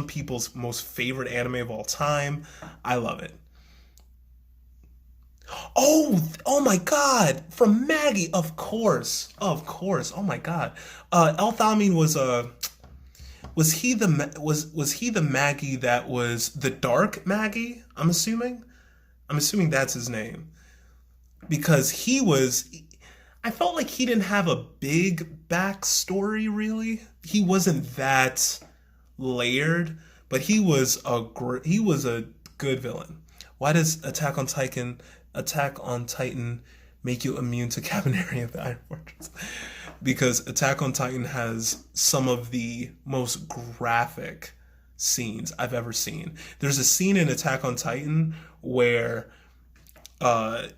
people's most favorite anime of all time. I love it. Oh my God! From Maggie, of course, of course. Oh my God, El Thamin was he the Maggie that was the dark Maggie? I'm assuming that's his name because I felt like he didn't have a big backstory really. He wasn't that layered, but he was a good villain. Why does Attack on Titan make you immune to Cabaneri of the Iron Fortress? Because Attack on Titan has some of the most graphic scenes I've ever seen. There's a scene in Attack on Titan where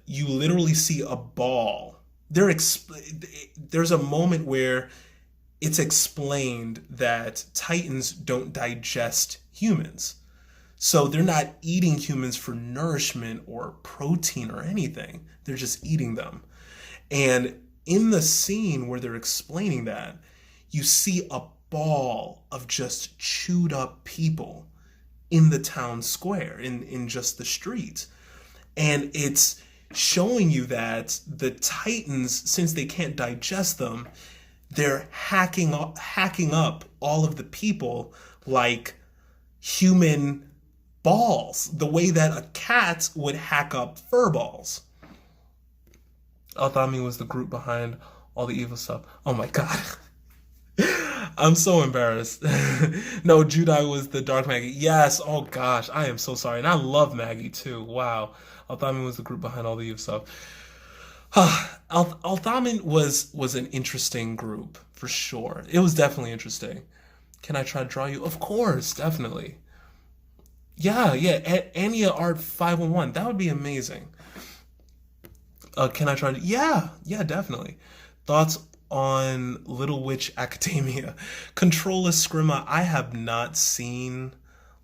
you literally see a ball. There's a moment where it's explained that Titans don't digest humans. So they're not eating humans for nourishment or protein or anything. They're just eating them. And in the scene where they're explaining that, you see a ball of just chewed up people in the town square, in just the streets. And it's showing you that the Titans, since they can't digest them, they're hacking up all of the people like human balls, the way that a cat would hack up fur balls. Althami was the group behind all the evil stuff. Oh my God. I'm so embarrassed. No, Judai was the dark Maggie. Yes, oh gosh, I am so sorry. And I love Maggie too. Wow. Althami was the group behind all the evil stuff. Althamin was an interesting group, for sure. It was definitely interesting. Can I try to draw you? Of course, definitely. Yeah. Anya Art 511. That would be amazing. Can I try to? Yeah, definitely. Thoughts on Little Witch Academia? Controller Scrima. I have not seen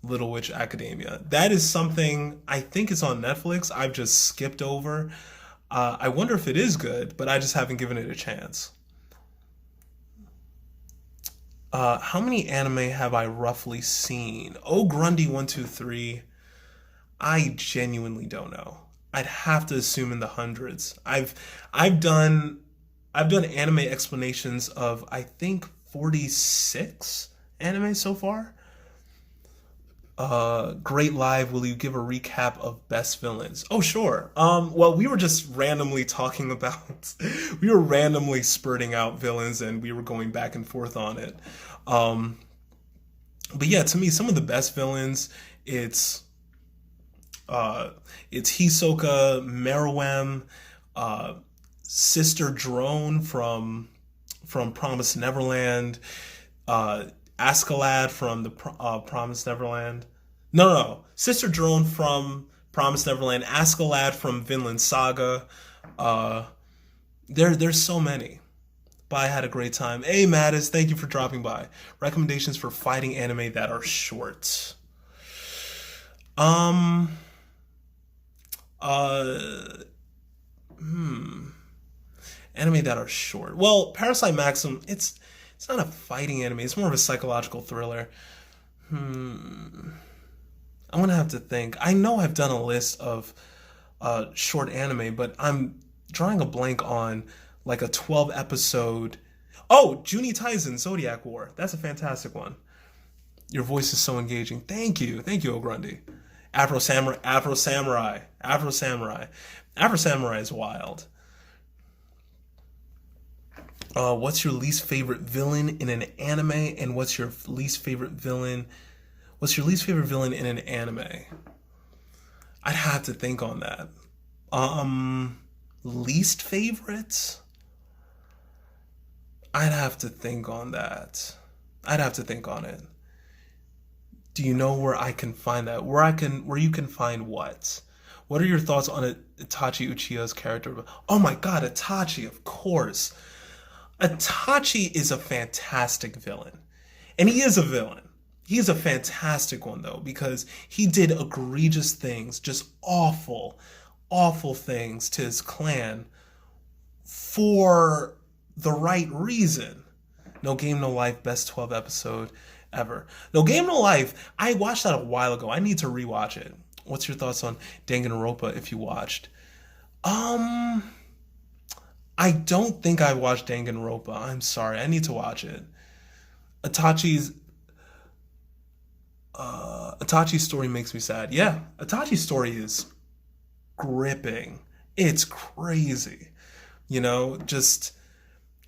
Little Witch Academia. That is something I think it's on Netflix. I've just skipped over. I wonder if it is good, but I just haven't given it a chance. How many anime have I roughly seen? Oh, Grundy 123. I genuinely don't know. I'd have to assume in the hundreds. I've done anime explanations of I think 46 anime so far. Great live. Will you give a recap of best villains? Oh, sure. Well, we were just randomly talking about, we were randomly spurting out villains and we were going back and forth on it. But yeah, to me, some of the best villains, it's Hisoka, Meruem, Sister Drone from Promised Neverland, Askeladd from the Promised Neverland. No. Sister Drone from Promised Neverland, Askeladd from Vinland Saga. There's so many. But I had a great time. Hey, Mattis, thank you for dropping by. Recommendations for fighting anime that are short. Uh, Anime that are short. Well, Parasite Maxim, it's not a fighting anime. It's more of a psychological thriller. I'm gonna have to think. I know I've done a list of short anime, but I'm drawing a blank on like a 12 episode. Oh, Juni Taisen Zodiac War. That's a fantastic one. Your voice is so engaging. Thank you, Ogrundy. Afro Samurai is wild. What's your least favorite villain in an anime, and what's your least favorite villain in an anime? I'd have to think on that. Least favorite? I'd have to think on that. I'd have to think on it. Do you know where I can find that? Where you can find what? What are your thoughts on Itachi Uchiha's character? Oh my god, Itachi, of course. Itachi is a fantastic villain. And he is a villain. He is a fantastic one though, because he did egregious things, just awful, awful things to his clan for the right reason. No Game No Life, best 12 episode ever. No Game No Life, I watched that a while ago. I need to rewatch it. What's your thoughts on Danganronpa if you watched? I don't think I watched Danganronpa. I'm sorry. I need to watch it. Itachi's Itachi's story makes me sad. Yeah, Itachi's story is gripping. It's crazy. You know, just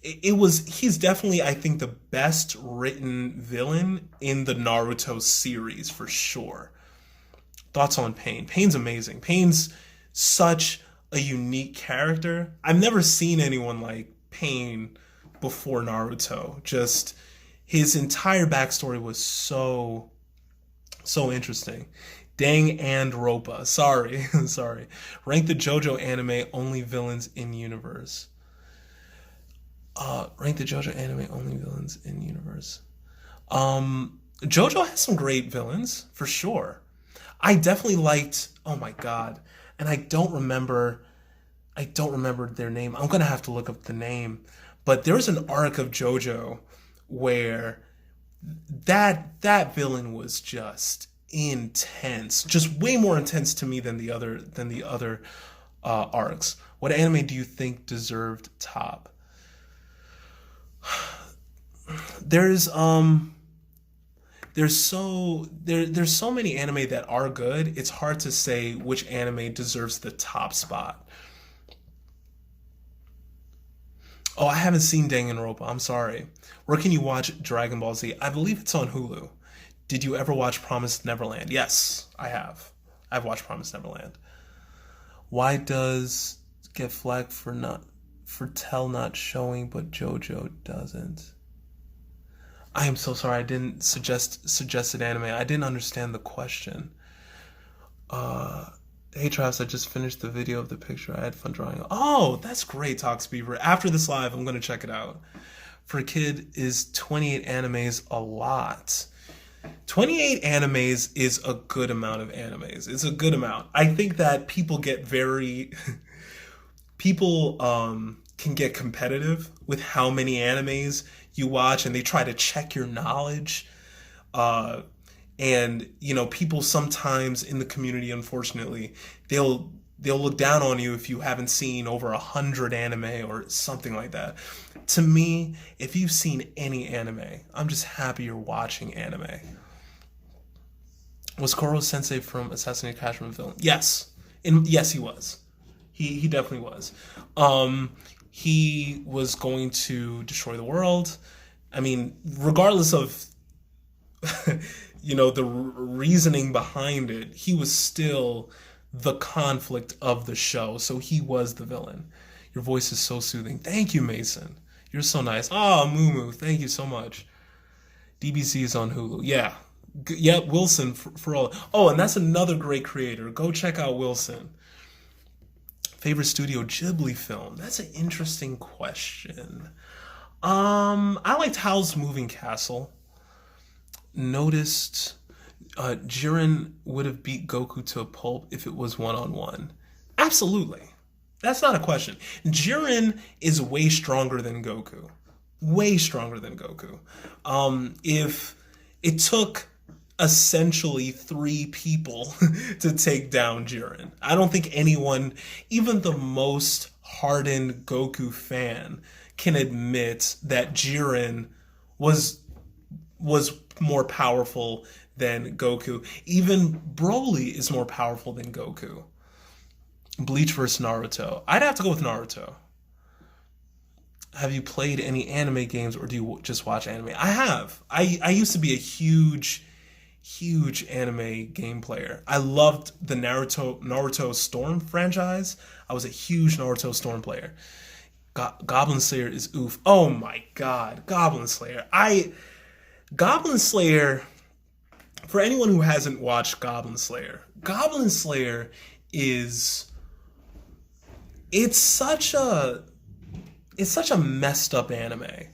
he's definitely, I think, the best written villain in the Naruto series for sure. Thoughts on Pain? Pain's amazing. Pain's such a unique character. I've never seen anyone like Pain before Naruto. Just his entire backstory was so interesting. Dang and Ropa. Sorry, sorry. Rank the JoJo anime only villains in universe. Rank the JoJo anime only villains in universe. JoJo has some great villains for sure. I definitely liked. Oh my god, and I don't remember their name. I'm gonna have to look up the name. But there was an arc of JoJo where that villain was just intense, just way more intense to me than the other arcs. What anime do you think deserved top? There's so many anime that are good. It's hard to say which anime deserves the top spot. Oh, I haven't seen Danganronpa. I'm sorry. Where can you watch Dragon Ball Z? I believe it's on Hulu. Did you ever watch Promised Neverland? Yes, I have. I've watched Promised Neverland. Why does get flagged for Tell not showing, but JoJo doesn't? I am so sorry. I didn't suggested anime. I didn't understand the question. Hey Travis, I just finished the video of the picture. I had fun drawing. Oh, that's great, Tox Beaver. After this live, I'm gonna check it out. For a kid, is 28 animes a lot? 28 animes is a good amount of animes. It's a good amount. I think that people get very people can get competitive with how many animes you watch, and they try to check your knowledge. And you know, people sometimes in the community, unfortunately, they'll look down on you if you haven't seen over 100 anime or something like that. To me, if you've seen any anime, I'm just happy you're watching anime. Was Koro Sensei from Assassinated Cashman villain? Yes, yes he was. He definitely was. He was going to destroy the world. I mean, regardless of you know, the reasoning behind it, he was still the conflict of the show. So he was the villain. Your voice is so soothing. Thank you, Mason. You're so nice. Oh, Moo, thank you so much. DBZ is on Hulu. Yeah. Yeah, Wilson for all. Oh, and that's another great creator. Go check out Wilson. Favorite Studio Ghibli film? That's an interesting question. I liked Howl's Moving Castle. Noticed Jiren would have beat Goku to a pulp if it was one-on-one. Absolutely. That's not a question. Jiren is way stronger than Goku. Way stronger than Goku. If it took essentially 3 people to take down Jiren, I don't think anyone, even the most hardened Goku fan, can admit that Jiren was more powerful than Goku. Even Broly is more powerful than Goku. Bleach versus Naruto. I'd have to go with Naruto. Have you played any anime games, or do you just watch anime? I have. I used to be a huge anime game player. I loved the Naruto Storm franchise. I was a huge Naruto Storm player. Goblin Slayer is oof. Oh my god, Goblin Slayer. Goblin Slayer. For anyone who hasn't watched Goblin Slayer is it's such a it's such a messed up anime.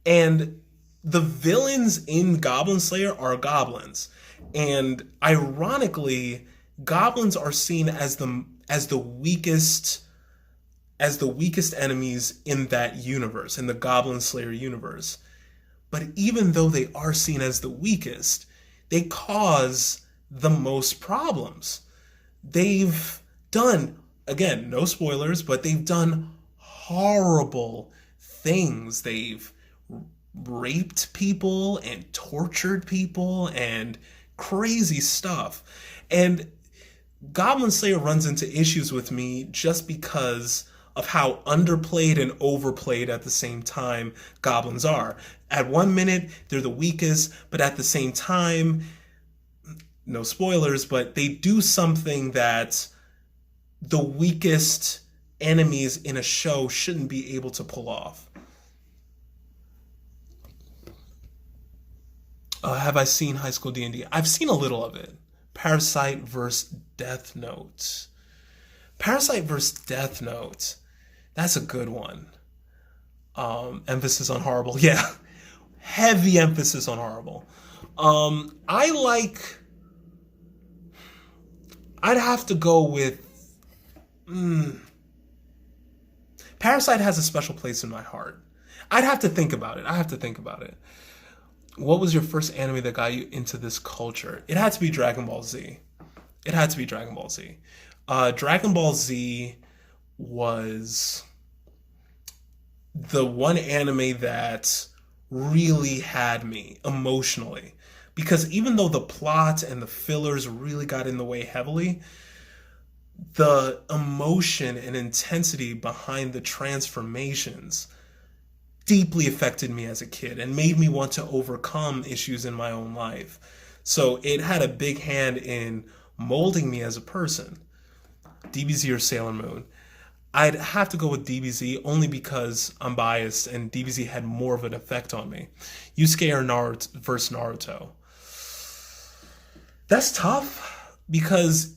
And the villains in Goblin Slayer are goblins. And ironically, goblins are seen as the weakest enemies in that universe, in the Goblin Slayer universe. But even though they are seen as the weakest, they cause the most problems. They've done, again, no spoilers, but they've done horrible things. They've raped people and tortured people and crazy stuff. And Goblin Slayer runs into issues with me just because of how underplayed and overplayed at the same time goblins are. At one minute, they're the weakest, but at the same time, no spoilers, but they do something that the weakest enemies in a show shouldn't be able to pull off. Have I seen High School D&D? I've seen a little of it. Parasite vs. Death Note. Parasite vs. Death Note. That's a good one. Emphasis on horrible. Yeah. Heavy emphasis on horrible. I'd have to go with... Parasite has a special place in my heart. I'd have to think about it. What was your first anime that got you into this culture? It had to be Dragon Ball Z. Dragon Ball Z was the one anime that really had me emotionally. Because even though the plot and the fillers really got in the way heavily, the emotion and intensity behind the transformations deeply affected me as a kid and made me want to overcome issues in my own life. So it had a big hand in molding me as a person. DBZ or Sailor Moon? I'd have to go with DBZ only because I'm biased and DBZ had more of an effect on me. Yusuke or Naruto versus Naruto? That's tough because,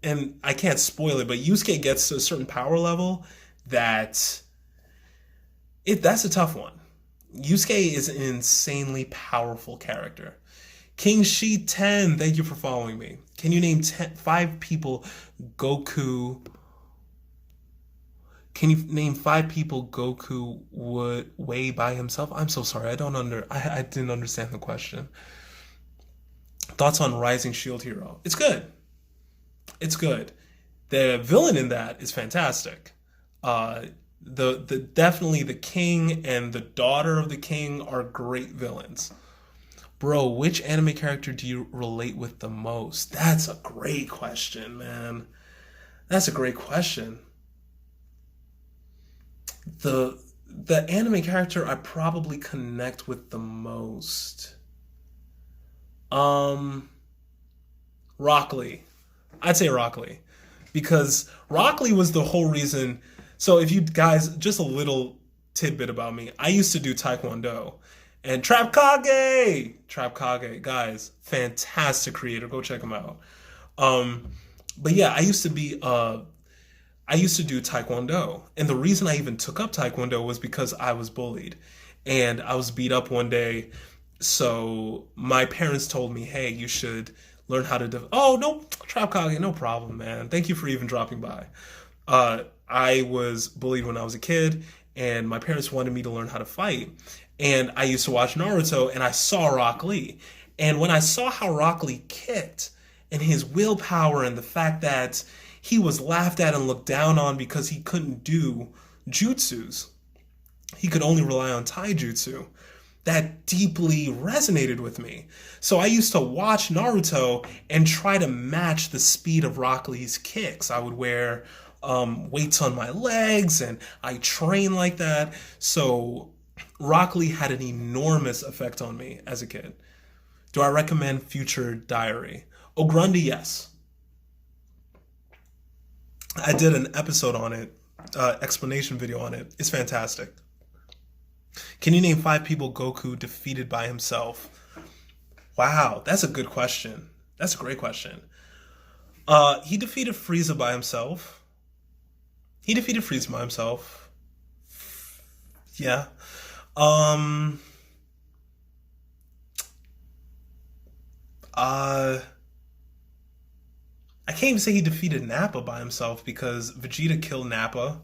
and I can't spoil it, but Yusuke gets to a certain power level that's a tough one. Yusuke is an insanely powerful character. King Shi 10, thank you for following me. Can you name 5 people Goku... Can you name 5 people Goku would weigh by himself? I'm so sorry. I didn't understand the question. Thoughts on Rising Shield Hero? It's good. The villain in that is fantastic. Definitely the king and the daughter of the king are great villains. Bro, which anime character do you relate with the most? That's a great question, man. That's a great question. The anime character I probably connect with the most. Rock Lee. I'd say Rock Lee. Because Rock Lee was the whole reason. So if you guys, just a little tidbit about me. I used to do Taekwondo. And Trap Kage, guys, fantastic creator. Go check him out. But yeah, I used to do Taekwondo. And the reason I even took up Taekwondo was because I was bullied. And I was beat up one day. So my parents told me, hey, you should learn how to... Oh, no, Trap Kage, no problem, man. Thank you for even dropping by. I was bullied when I was a kid, and my parents wanted me to learn how to fight. And I used to watch Naruto, and I saw Rock Lee. And when I saw how Rock Lee kicked, and his willpower, and the fact that he was laughed at and looked down on because he couldn't do jutsus, he could only rely on taijutsu, that deeply resonated with me. So I used to watch Naruto and try to match the speed of Rock Lee's kicks. I would wear weights on my legs, and I train like that. So Rock Lee had an enormous effect on me as a kid. Do I recommend Future Diary? Ogrundy, yes. I did an episode on it explanation video on it. It's fantastic. Can you name 5 people Goku defeated by himself? Wow, that's a good question. That's a great question. He defeated Frieza by himself. He defeated Frieza by himself. Yeah. Uh, I can't even say he defeated Nappa by himself because Vegeta killed Nappa.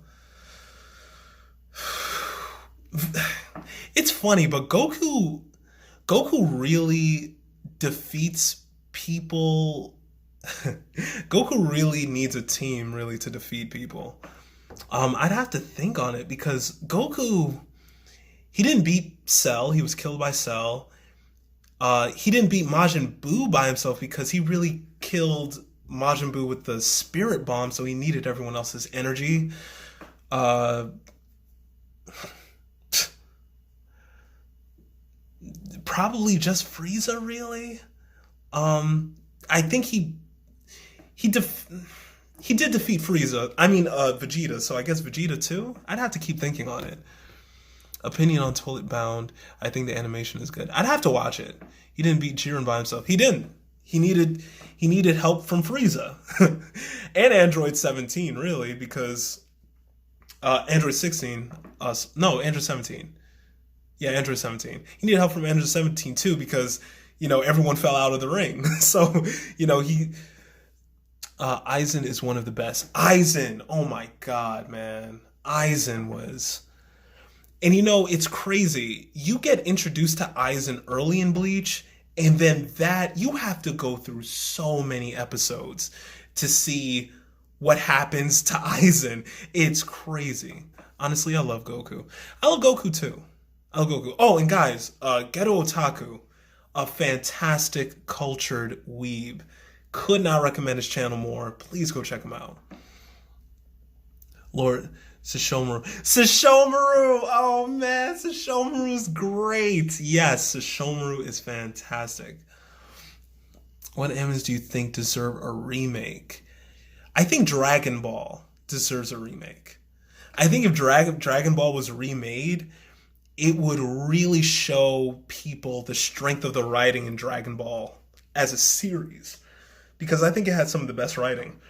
It's funny, but Goku really defeats people. Goku really needs a team really to defeat people. I'd have to think on it because Goku, he didn't beat Cell. He was killed by Cell. He didn't beat Majin Buu by himself because he really killed Majin Buu with the Spirit Bomb, so he needed everyone else's energy. Probably just Frieza, really. I think he did defeat Frieza. I mean, Vegeta. So I guess Vegeta too. I'd have to keep thinking on it. Opinion on Toilet Bound. I think the animation is good. I'd have to watch it. He didn't beat Jiren by himself. He didn't. He needed help from Frieza and Android 17, really, because Android 16. No, Android 17. Yeah, Android 17. He needed help from Android 17 too because everyone fell out of the ring. So he. Aizen is one of the best. Aizen, oh my god, man. Aizen was. And it's crazy. You get introduced to Aizen early in Bleach, and then you have to go through so many episodes to see what happens to Aizen. It's crazy. Honestly, I love Goku. I love Goku too. I love Goku. Oh, and guys, Ghetto Otaku, a fantastic cultured weeb. Could not recommend his channel more. Please go check him out. Lord Sesshomaru. Sesshomaru! Oh man, Sesshomaru is great. Yes, Sesshomaru is fantastic. What animes do you think deserve a remake? I think Dragon Ball deserves a remake. I think if Dragon Ball was remade, it would really show people the strength of the writing in Dragon Ball as a series. Because I think it had some of the best writing.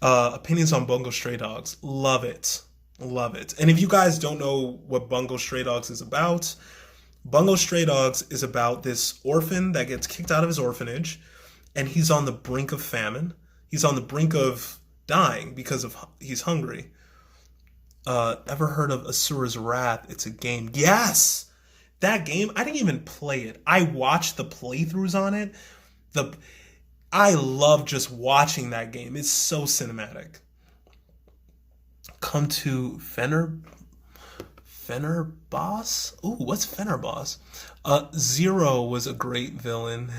Opinions on Bungo Stray Dogs. Love it. Love it. And if you guys don't know what Bungo Stray Dogs is about, Bungo Stray Dogs is about this orphan that gets kicked out of his orphanage, and he's on the brink of famine. He's on the brink of dying because he's hungry. Ever heard of Asura's Wrath? It's a game. Yes! That game, I didn't even play it. I watched the playthroughs on it. I love just watching that game. It's so cinematic. Come to Fenner Boss? Ooh, what's Fenner Boss? Zero was a great villain.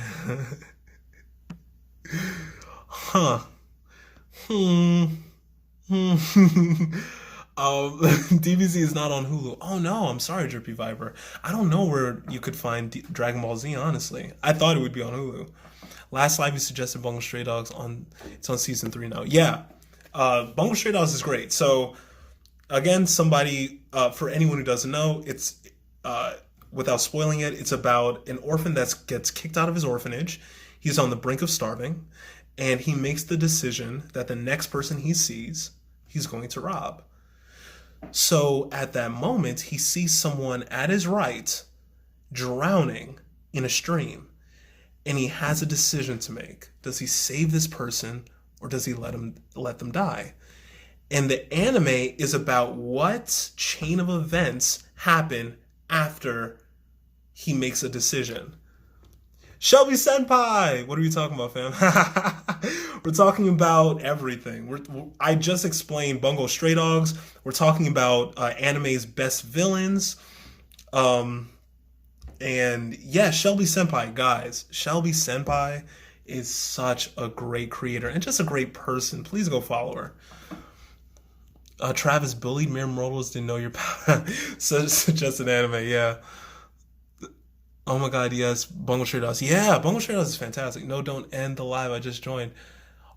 Huh. DBZ is not on Hulu. Oh no, I'm sorry, Drippy Viper. I don't know where you could find Dragon Ball Z, honestly. I thought it would be on Hulu. Last live you suggested Bungo Stray Dogs it's on season 3 now. Yeah. Bungo Stray Dogs is great. So again, for anyone who doesn't know, it's without spoiling it, it's about an orphan that gets kicked out of his orphanage. He's on the brink of starving, and he makes the decision that the next person he sees, he's going to rob. So at that moment, he sees someone at his right drowning in a stream. And he has a decision to make. Does he save this person or does he let them die? And the anime is about what chain of events happen after he makes a decision. Shelby Senpai! What are we talking about, fam? We're talking about everything. I just explained Bungo Stray Dogs. We're talking about anime's best villains. And yeah, Shelby Senpai, guys. Shelby Senpai is such a great creator and just a great person. Please go follow her. Travis bullied Mere Mortals didn't know your power. Suggest an anime, yeah. Oh my god, yes. Bungo Stray Dogs. Yeah, Bungo Stray Dogs is fantastic. No, don't end the live. I just joined.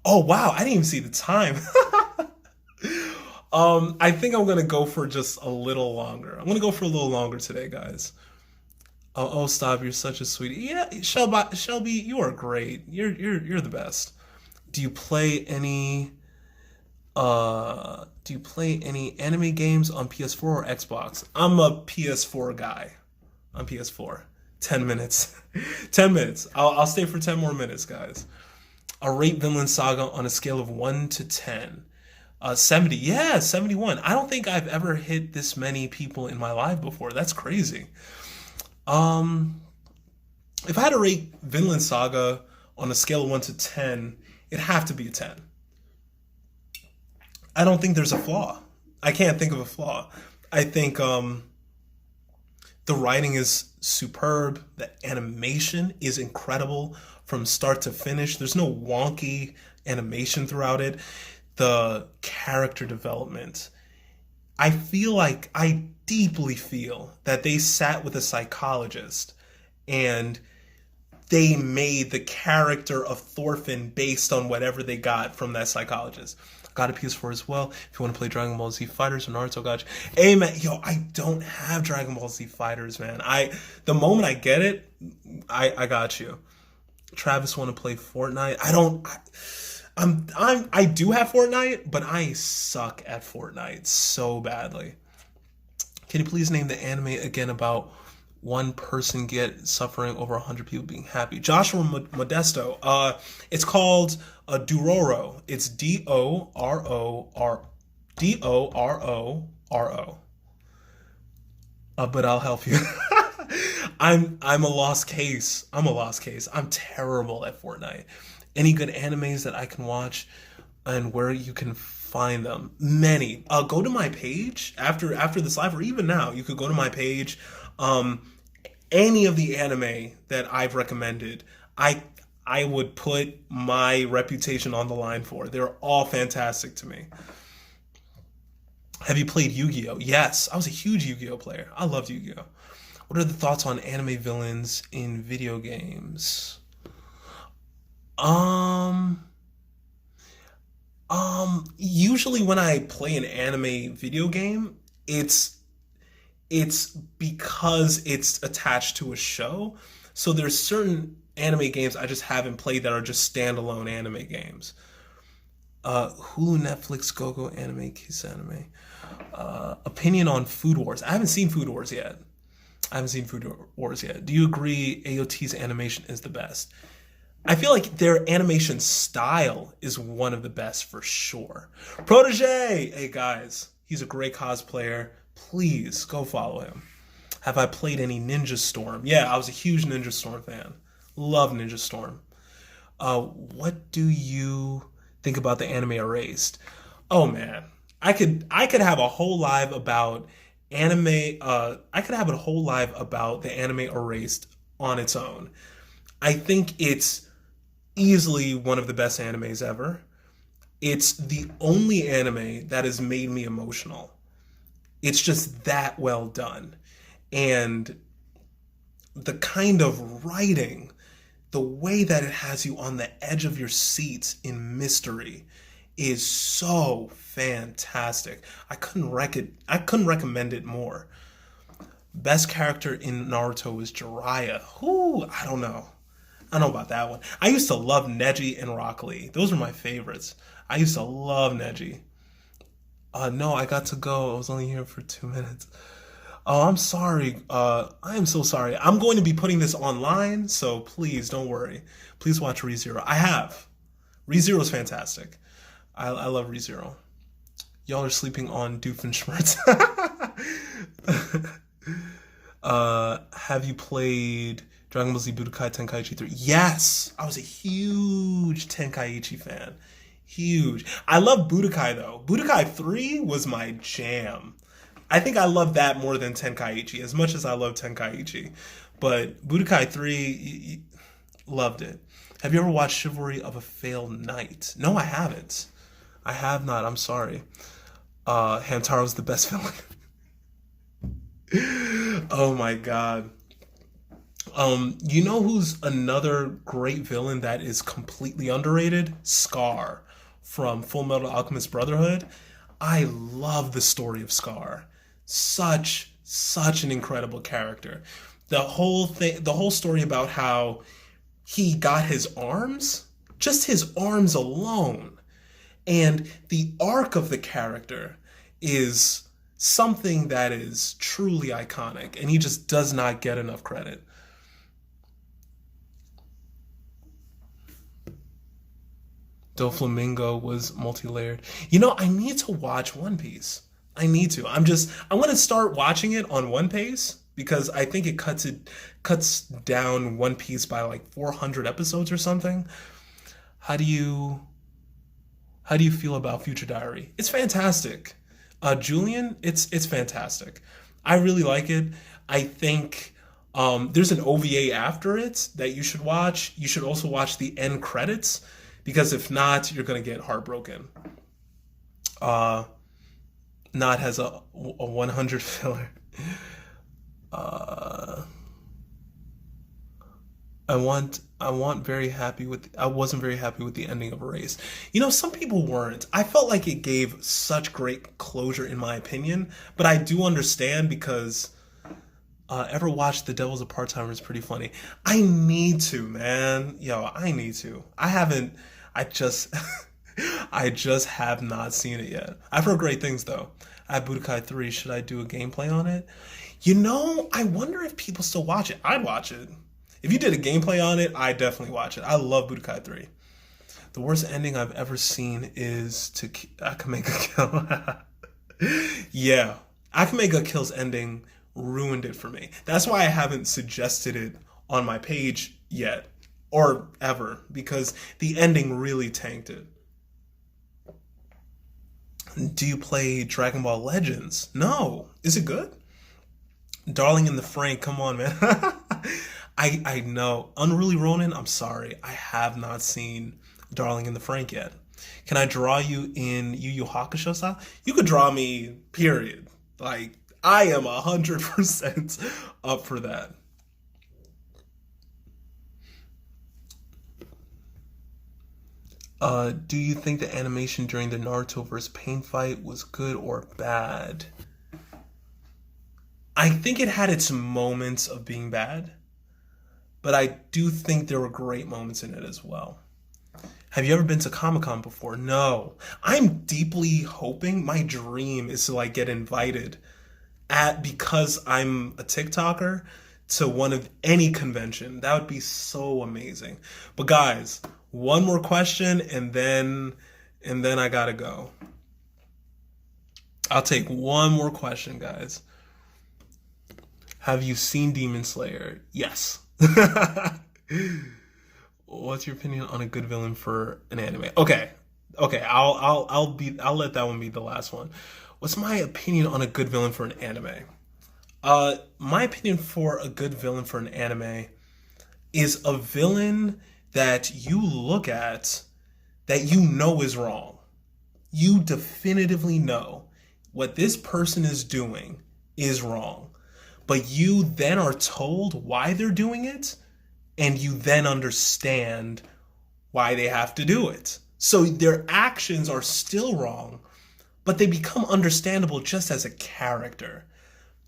Oh wow, I didn't even see the time. I think I'm gonna go for just a little longer. I'm gonna go for a little longer today, guys. Oh, stop! You're such a sweetie. Yeah, Shelby, you are great. You're the best. Do you play any? Do you play any anime games on PS4 or Xbox? I'm a PS4 guy. On PS4. 10 minutes. 10 minutes. I'll stay for 10 more minutes, guys. A rate Vinland Saga on a scale of 1 to 10. 70. Yeah, 71. I don't think I've ever hit this many people in my life before. That's crazy. Um, if I had to rate Vinland Saga on a scale of 1 to 10, it'd have to be a 10. I don't think there's a flaw. I can't think of a flaw. I think the writing is superb. The animation is incredible from start to finish. There's no wonky animation throughout it. The character development. I deeply feel that they sat with a psychologist and they made the character of Thorfinn based on whatever they got from that psychologist. Got a PS4 as well. If you want to play Dragon Ball Z Fighters or Naruto, gotcha. Hey man, yo, I don't have Dragon Ball Z Fighters, man. The moment I get it, I got you. Travis want to play Fortnite. I do have Fortnite, but I suck at Fortnite so badly. Can you please name the anime again about one person get suffering over 100 people being happy? Joshua Modesto. It's called Dororo. It's Dororo. But I'll help you. I'm a lost case. I'm a lost case. I'm terrible at Fortnite. Any good animes that I can watch and where you can find them? Many. Go to my page after this live, or even now. You could go to my page. Any of the anime that I've recommended, I would put my reputation on the line for. They're all fantastic to me. Have you played Yu-Gi-Oh? Yes, I was a huge Yu-Gi-Oh player. I loved Yu-Gi-Oh. What are the thoughts on anime villains in video games? Usually when I play an anime video game, it's because it's attached to a show. So there's certain anime games I just haven't played that are just standalone anime games. Hulu, Netflix, GoGo Anime, Kiss Anime. Opinion on Food Wars. I haven't seen Food Wars yet. Do you agree AOT's animation is the best? I feel like their animation style is one of the best for sure. Protege! Hey guys, he's a great cosplayer. Please go follow him. Have I played any Ninja Storm? Yeah, I was a huge Ninja Storm fan. Love Ninja Storm. What do you think about the anime Erased? Oh man, I could have a whole live about anime. I could have a whole live about the anime Erased on its own. I think it's easily one of the best animes ever. It's the only anime that has made me emotional. It's just that well done. And the kind of writing, the way that it has you on the edge of your seats in mystery is so fantastic. I couldn't recommend it more. Best character in Naruto is Jiraiya. Who? I don't know. I don't know about that one. I used to love Neji and Rock Lee. Those were my favorites. I used to love Neji. No, I got to go. I was only here for 2 minutes. Oh, I'm sorry. I am so sorry. I'm going to be putting this online, so please don't worry. Please watch ReZero. I have. ReZero is fantastic. I love ReZero. Y'all are sleeping on Doofenshmirtz. Have you played Dragon Ball Z Budokai Tenkaichi 3? Yes! I was a huge Tenkaichi fan. Huge. I love Budokai though. Budokai 3 was my jam. I think I love that more than Tenkaichi, as much as I love Tenkaichi. But Budokai 3, loved it. Have you ever watched Chivalry of a Failed Knight? No, I haven't. I have not. I'm sorry. Hamtaro's the best villain. Oh my god. You know who's another great villain that is completely underrated? Scar from Full Metal Alchemist Brotherhood. I love the story of Scar. Such an incredible character. The whole story about how he got his arms, just his arms alone, and the arc of the character is something that is truly iconic, and he just does not get enough credit. Doflamingo was multi-layered. You know, I need to watch One Piece. I need to. I'm gonna start watching it on one pace because I think it cuts down One Piece by like 400 episodes or something. How do you how do you feel about Future Diary? It's fantastic. Julian, it's fantastic. I really like it. I think there's an OVA after it that you should watch. You should also watch the end credits because if not, you're gonna get heartbroken. Uh, Not has a 100 filler. Uh, I wasn't very happy with the ending of Erase. You know, some people weren't. I felt like it gave such great closure in my opinion, but I do understand because ever watched The Devil's a Part-Timer is pretty funny. I need to, man. Yo, I need to. I haven't I just I just have not seen it yet. I've heard great things though. I have Budokai 3. Should I do a gameplay on it? You know, I wonder if people still watch it. I'd watch it. If you did a gameplay on it, I'd definitely watch it. I love Budokai 3. The worst ending I've ever seen is to Akamega Kill. Yeah, Akamega Kill's ending ruined it for me. That's why I haven't suggested it on my page yet or ever because the ending really tanked it. Do you play Dragon Ball Legends? No. Is it good? Darling in the Franxx, come on, man. I know. Unruly Ronin, I'm sorry. I have not seen Darling in the Franxx yet. Can I draw you in Yu Yu Hakusho style? You could draw me, period. Like, I am 100% up for that. Do you think the animation during the Naruto vs. Pain fight was good or bad? I think it had its moments of being bad, but I do think there were great moments in it as well. Have you ever been to Comic-Con before? No. I'm deeply hoping, my dream is to like get invited because I'm a TikToker to one of any convention. That would be so amazing. But guys, one more question and then I gotta go. I'll take one more question, guys. Have you seen Demon Slayer? Yes. What's your opinion on a good villain for an anime? Okay. Okay, I'll let that one be the last one. What's my opinion on a good villain for an anime? My opinion for a good villain for an anime is a villain that you look at that you know is wrong. You definitively know what this person is doing is wrong. But you then are told why they're doing it, and you then understand why they have to do it. So their actions are still wrong, but they become understandable just as a character.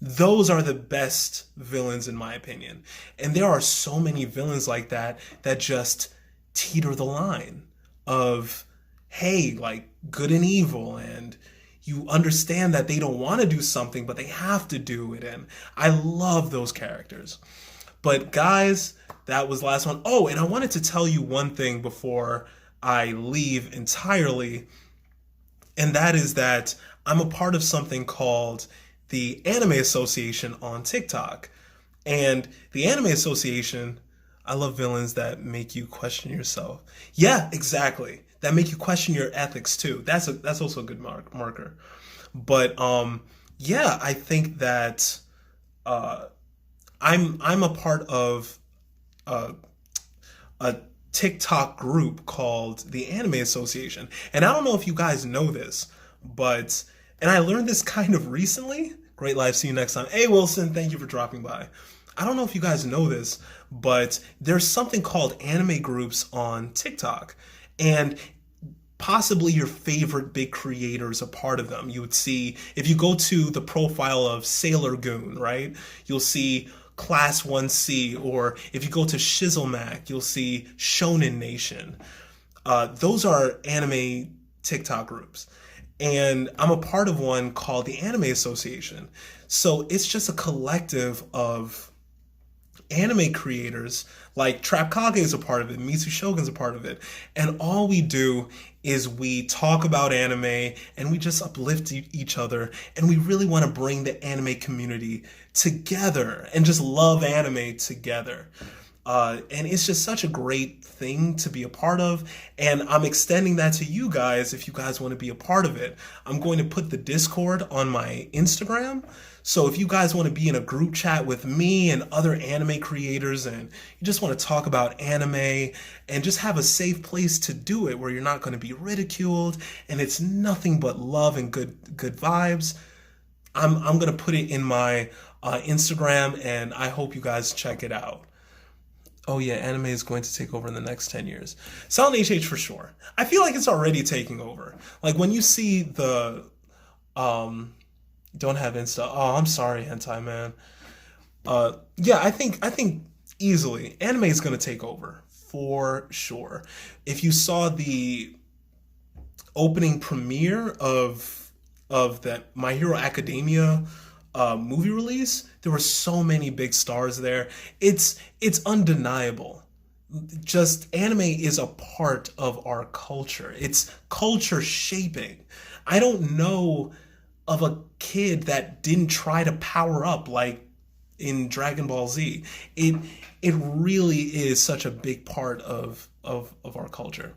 Those are the best villains in my opinion. And there are so many villains like that that just teeter the line of, hey, like good and evil, and you understand that they don't want to do something, but they have to do it. And I love those characters. But guys, that was the last one. Oh, and I wanted to tell you one thing before I leave entirely. And that is that I'm a part of something called the Anime Association on TikTok. And the Anime Association, I love villains that make you question yourself. Yeah, exactly. That make you question your ethics too. That's also a good marker. But yeah, I think that I'm a part of a TikTok group called the Anime Association. And I don't know if you guys know this, but and I learned this kind of recently. Great live, see you next time. Hey Wilson, thank you for dropping by. I don't know if you guys know this, but there's something called anime groups on TikTok. And possibly your favorite big creators, a part of them. You would see, if you go to the profile of Sailor Goon, right, you'll see Class 1C, or if you go to Shizzlemac, you'll see Shonen Nation. Those are anime TikTok groups. And I'm a part of one called the Anime Association. So it's just a collective of anime creators, like Trap Kage is a part of it, Mitsu Shogun's a part of it. And all we do is we talk about anime and we just uplift each other. And we really want to bring the anime community together and just love anime together. And it's just such a great thing to be a part of. And I'm extending that to you guys if you guys want to be a part of it. I'm going to put the Discord on my Instagram. So if you guys want to be in a group chat with me and other anime creators and you just want to talk about anime and just have a safe place to do it where you're not going to be ridiculed and it's nothing but love and good vibes, I'm going to put it in my Instagram, and I hope you guys check it out. Oh yeah, anime is going to take over in the next 10 years. Silent HH for sure. I feel like it's already taking over. Like when you see the don't have Insta. Oh, I'm sorry, hentai man. Yeah, I think easily anime is going to take over for sure. If you saw the opening premiere of that My Hero Academia movie release, there were so many big stars there. It's undeniable. Just anime is a part of our culture. It's culture shaping. I don't know of a kid that didn't try to power up like in Dragon Ball Z. It really is such a big part of our culture.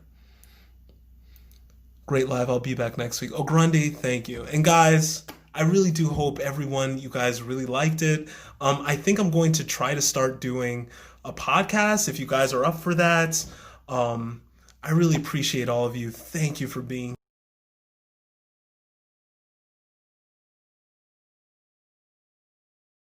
Great live. I'll be back next week. Oh, Grundy, thank you. And guys, I really do hope you guys really liked it. I think I'm going to try to start doing a podcast if you guys are up for that. I really appreciate all of you. Thank you for being